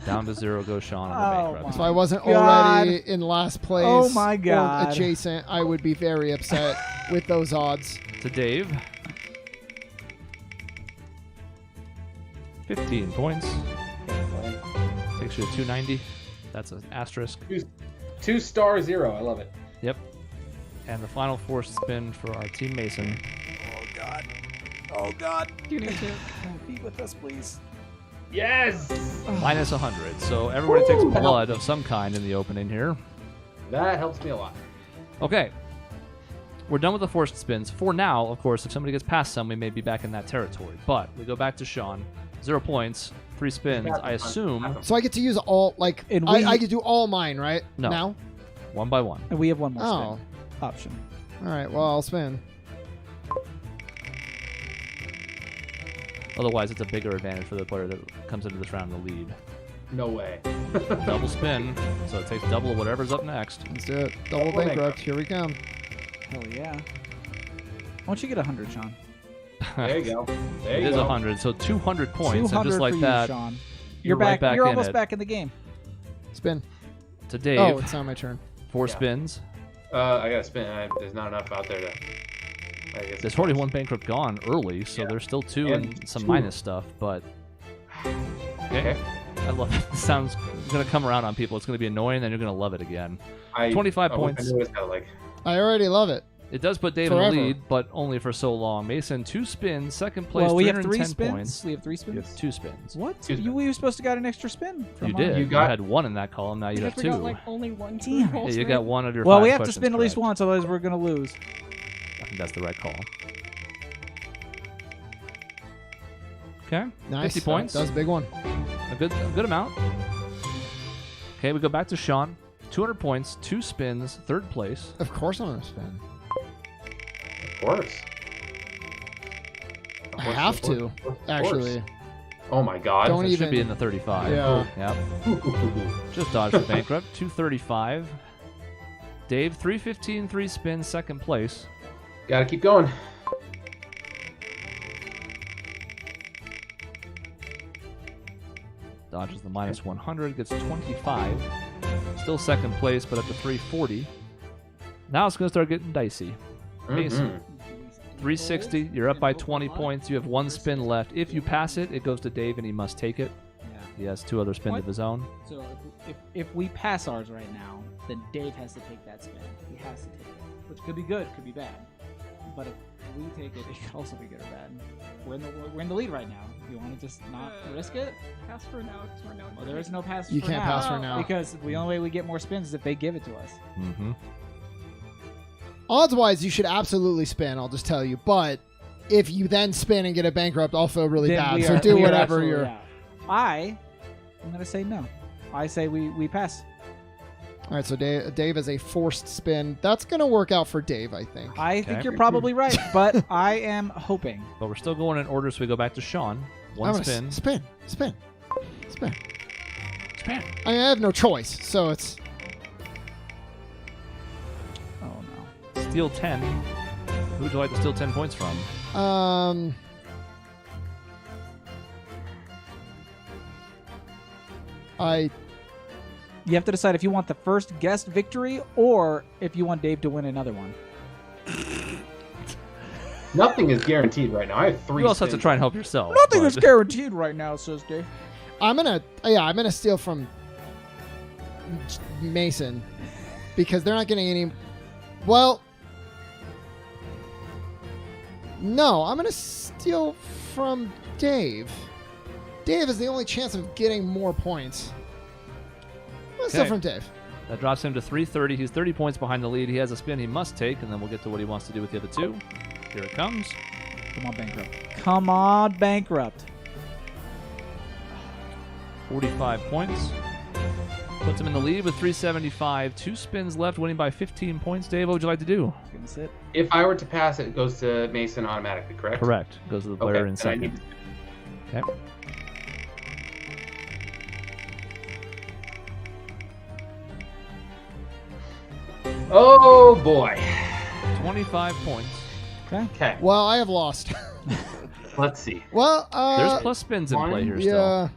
Down to 0 goes Sean on the Oh, bankrupt. If I wasn't God. already in last place, Oh my or God. adjacent, I would be very upset with those odds. To Dave. 15 points. Takes you to 290. That's an asterisk. 2-star 0. I love it. Yep. And the final forced spin for our Team Mason. Oh God. You need to. Be with us, please. Yes! Minus 100. So everybody takes blood of some kind in the opening here. That helps me a lot. Okay. We're done with the forced spins. For now, of course, if somebody gets past some, we may be back in that territory. But we go back to Sean. 0 points, 3 spins. I assume So I get to use all like And I could do all mine, right? No. Now. 1 by 1. And we have one more Oh. spin option. All right. Well, I'll spin. Otherwise, it's a bigger advantage for the player that comes into this round in the lead. No way. Double spin, so it takes double of whatever's up next. Let's do it. Double bankrupt. Here we come. Hell yeah. Why don't you get 100, Sean? There you go. There It you is go. 100, so 200 points, 200 and just like for that, you, Sean. you're right back You're in almost it. back in the game. Spin. to Dave. Oh, it's not my turn. 4 Yeah. spins. I gotta spin. There's not enough out there to. I guess There's already 1 bankrupt gone early, so there's still 2 And and some 2. minus stuff, but Okay. I love it. It sounds going to come around on people. It's going to be annoying, then you're going to love it again. 25 points. I knew it was kinda like. I already love it. It does put Dave in Forever. the lead, but only for so long. Mason, 2 spins, second place, Well, we have 3 310 spins. points. We have 3 spins. Yes. 2 spins. What? Excuse me. We were supposed to got an extra spin. From You did. You You got- had 1 in that column. Now you I have 2. forgot like only one. Damn. true Yeah, pulse, you right? got 1 of your Well, 5 we have to questions spin at least correct. once, otherwise we're gonna lose. I think that's the right call. Okay. Nice. 50 points. That was a big one. A good amount. Okay, we go back to Sean. 200 points, 2 spins, 3rd place. Of course I'm gonna spin. Of course. I have to, actually. Oh my God. Don't So it should be even- in the 35. Yeah. Yep. Just dodged the bankrupt. 235. Dave, 315, 3 spins, 2nd place. Gotta keep going. Dodges the minus 100, gets 25. Still 2nd place, but at the 340. Now it's going to start getting dicey. Mason, Mhm. 360. You're up by 20 points. You have 1 spin left. If you pass it, it goes to Dave, and he must take it. Yeah. He has 2 other spins What? of his own. So if we pass ours right now, then Dave has to take that spin. He has to take it, which could be good, could be bad. But if we take it, it could also be good or bad. We're in the lead right now. You want to just not risk it? Pass for now, because we're now. Well, there is no pass. You for can't now, pass for now. because the only way we get more spins is if they give it to us. Mm-hmm. Odds-wise, you should absolutely spin. I'll just tell you. But if you then spin and get a bankrupt, I'll feel really Then bad. we So are- do we are whatever absolutely you're. out. I'm gonna say no. I say we pass. All right. So Dave is a forced spin. That's gonna work out for Dave, I think. I Okay. think you're probably right, but I am hoping. But we're still going in order, so we go back to Sean. 1 I'm gonna spin. Spin. Spin. I mean, I have no choice. So it's. Oh no. Steal 10. Who would you like to steal 10 points from? You have to decide if you want the first guest victory or if you want Dave to win another one. Nothing is guaranteed right now. I have 3. You also have to spins. try and help yourself. Nothing but- is guaranteed right now, says Dave. I'm gonna steal from Mason because they're not getting any. Well, no, I'm gonna steal from Dave. Dave is the only chance of getting more points. I'm gonna steal Okay. from Dave. That drops him to 330. He's 30 points behind the lead. He has a spin he must take, and then we'll get to what he wants to do with the other 2. Here it comes. Come on, bankrupt. Come on, bankrupt. 45 points. Puts him in the lead with 375. 2 spins left, winning by 15 points. Dave, what would you like to do? Gonna sit. If I were to pass, it goes to Mason automatically, correct? Correct. Goes to the player in then I second. Okay. Oh boy. 25 points. Okay. Well, I have lost. Let's see. Well, There's plus spins in play here still. yeah.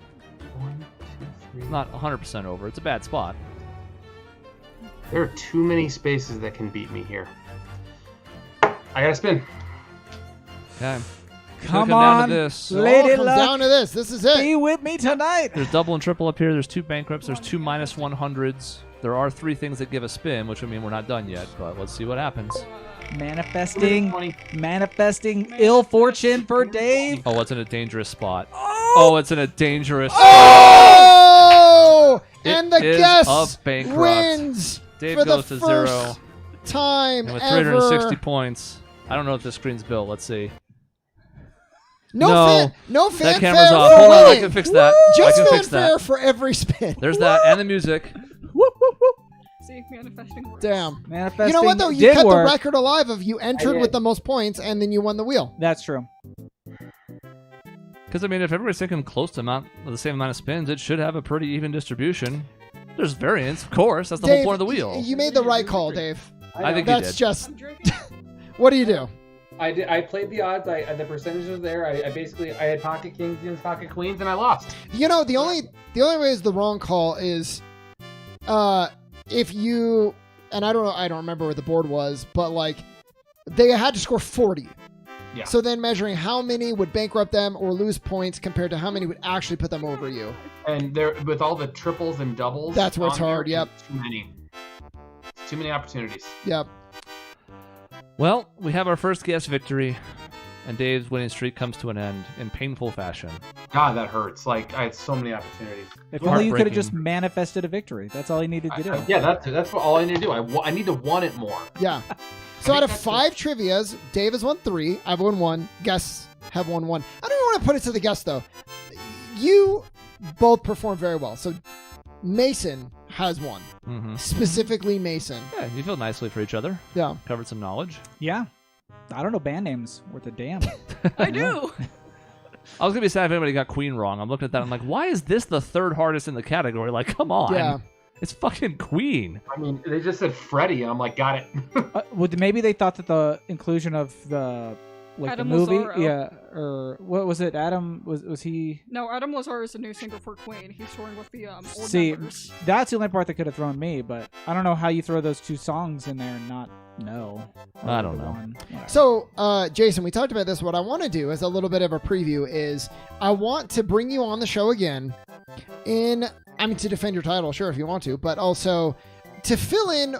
1, 2, 3. It's not 100% over. It's a bad spot. There are too many spaces that can beat me here. I gotta spin. Okay. Come down on, to this. Lady It comes Luck, down to this. This is it. be with me tonight. There's double and triple up here. There's 2 bankrupts. There's 2 minus 100s. There are 3 things that give a spin, which would mean we're not done yet, but let's see what happens. Manifesting ill fortune for Dave. Oh, it's in a dangerous spot. Oh, it's in a dangerous spot. Oh! And the It is guest a bankrupt. wins Dave for goes the to first 0. time And with ever. 360 points. I don't know if this screen's built. Let's see. No, No. no That fanfare camera's for off. Hold on, I winning. can fix that. Just I can fix fanfare that. for every spin. There's that and the music. See, manifesting works. Damn. Manifesting You know what though? You did kept work. the record alive of you entered did. with the most points and then you won the wheel. That's true. Because, I mean, if everybody's taking close to the same amount of spins, it should have a pretty even distribution. There's variance, of course. That's the whole Dave, point of the wheel. You made the right call, Dave. I think you That's did. just. I'm drinking. What do you do? I played the odds. The percentage was there. I had pocket kings against pocket queens, and I lost. You know, the only way is the wrong call is, if you, and I don't remember what the board was, but like, they had to score 40. Yeah. So then measuring how many would bankrupt them or lose points compared to how many would actually put them over you. And there, with all the triples and doubles, That's what's on hard, there, yep. Too many. Too many opportunities. Yep. Well, we have our first guess victory, and Dave's winning streak comes to an end in painful fashion. God, that hurts. Like I had so many opportunities. If only you could have Heartbreaking. just manifested a victory. That's all you needed to do. Yeah, that's what all I need to do. I need to want it more. Yeah. So out of that's 5 trivias, Dave has won 3. I've won 1. Guests have won 1. I don't even want to put it to the guests though. You both performed very well. So Mason has won. Mm-hmm. Specifically Mason. Yeah, you feel nicely for each other. Yeah. Covered some knowledge. Yeah. I don't know band names worth a damn. I do. I was going to be sad if anybody got Queen wrong. I'm looking at that. I'm like, why is this the 3rd hardest in the category? Like, come on. Yeah. It's fucking Queen. I mean, they just said Freddie, and I'm like, got it. Maybe they thought that the inclusion of the Adam the movie, Lazaro. yeah, or what was it? Adam was he? No, Adam Lazar is a new singer for Queen. He's touring with the old See, members. that's the only part that could have thrown me, but I don't know how you throw those 2 songs in there and not know. I don't know. Whatever. So, Jason, we talked about this. What I want to do as a little bit of a preview is I want to bring you on the show again to defend your title, sure, if you want to, but also to fill in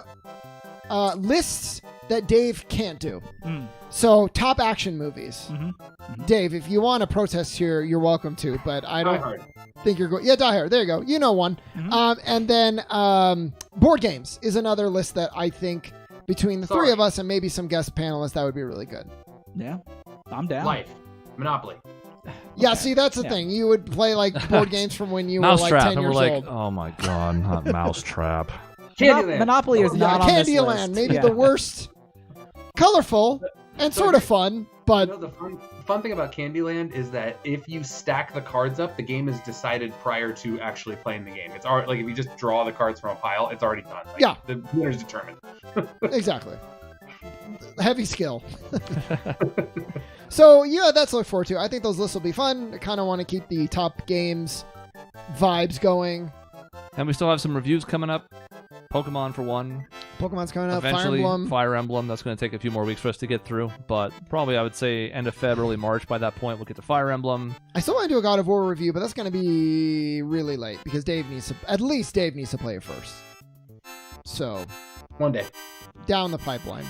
lists that Dave can't do. Mm. So, top action movies. Mm-hmm. Dave, if you want to protest here, you're welcome to, but I Die don't Hard. think you're going. Yeah, Die Hard. There you go. You know one. Mhm. And then board games is another list that I think between the 3 of us and maybe some guest panelists, that would be really good. Yeah, I'm down. Life. Monopoly. Yeah, Okay. see, that's the Yeah. thing. You would play like board games from when you were like Mousetrap. 10 And we're years like, old. oh my God, not Mousetrap. Candyland. Monopoly is not on this Candyland, list. maybe Yeah. the worst. Colorful and So sort of fun, but You know, the fun thing about Candyland is that if you stack the cards up, the game is decided prior to actually playing the game. It's already, like if you just draw the cards from a pile, it's already done. Like, Yeah. The winner's determined. exactly. Heavy skill. So, yeah, that's to look forward to. I think those lists will be fun. I kind of want to keep the top games vibes going. And we still have some reviews coming up. Pokemon for one. Pokemon's coming up. Fire Eventually, Emblem. Fire Emblem. That's going to take a few more weeks for us to get through. But probably, I would say, end of Feb, early March. By that point, we'll get to Fire Emblem. I still want to do a God of War review, but that's going to be really late because Dave needs to play it first. So, One day. down the pipeline.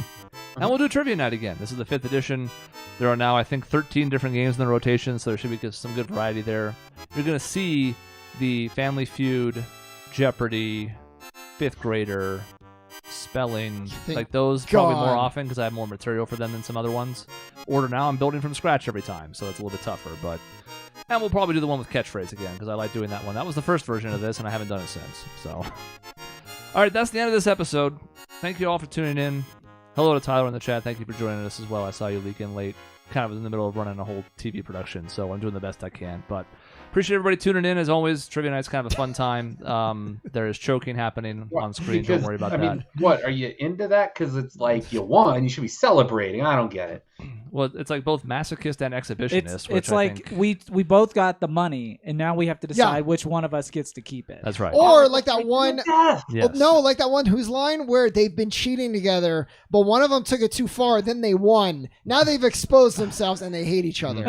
And we'll do Trivia Night again. This is the 5th edition. There are now, I think, 13 different games in the rotation, so there should be some good variety there. You're going to see the Family Feud, Jeopardy, 5th Grader, Spelling, Thank like those probably more God. often because I have more material for them than some other ones. Order Now, I'm building from scratch every time, so it's a little bit tougher. But And we'll probably do the one with catchphrase again, because I like doing that one. That was the first version of this, and I haven't done it since. So, all right, that's the end of this episode. Thank you all for tuning in. Hello to Tyler in the chat. Thank you for joining us as well. I saw you leak in late, kind of in the middle of running a whole TV production, so I'm doing the best I can. But appreciate everybody tuning in. As always, Trivia Night's kind of a fun time. There is choking happening on screen. Don't worry about that. I mean, what, are you into that? Because it's like you won. You should be celebrating. I don't get it. Well, it's like both masochist and exhibitionist. It's which I like think... we both got the money, and now we have to decide which one of us gets to keep it. That's right. Or like that one. Yes. No, like that one whose line where they've been cheating together, but one of them took it too far, then they won. Now they've exposed themselves and they hate each other.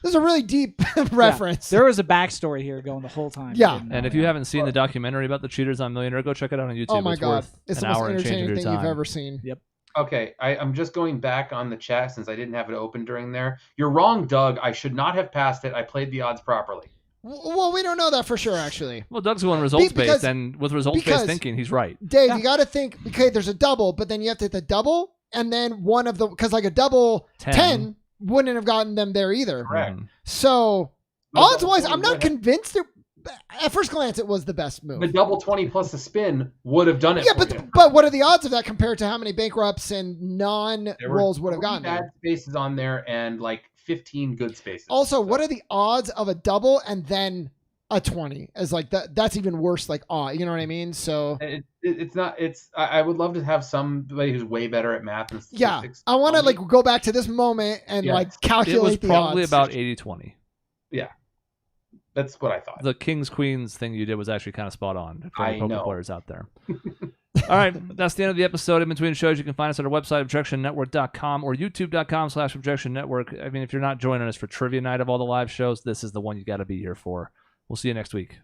This is a really deep reference. There was a backstory here going the whole time. Yeah. And if you haven't seen the documentary about the cheaters on Millionaire, go check it out on YouTube. Oh my God. Worth It's an the most hour and change of entertaining your thing time. you've ever seen. Yep. Okay, I'm just going back on the chat since I didn't have it open during there. You're wrong, Doug. I should not have passed it. I played the odds properly. Well, we don't know that for sure, actually. Well, Doug's going results-based, and with results-based thinking, he's right. Dave, you got to think, okay, there's a double, but then you have to hit the double, and then one of the, because like a double 10 wouldn't have gotten them there either. Correct. So, No, odds-wise, I'm not would have. convinced at first glance it was the best move. The double 20 plus a spin would have done it. Yeah, for you. but what are the odds of that compared to how many bankrupts and non-rolls would have gotten bad there? spaces on there and like 15 good spaces. Also, what are the odds of a double and then a 20? As like that's even worse. Like, you know what I mean? So it's not. It's. I would love to have somebody who's way better at math and statistics. I want to like go back to this moment and like calculate the odds. It was probably about 80-20. Yeah. That's what I thought. The Kings Queens thing you did was actually kind of spot on for I the poker know. players out there. All right, that's the end of the episode. In between shows, you can find us at our website, objectionnetwork.com or youtube.com/objectionnetwork. I mean, if you're not joining us for Trivia Night of all the live shows, this is the one you got to be here for. We'll see you next week.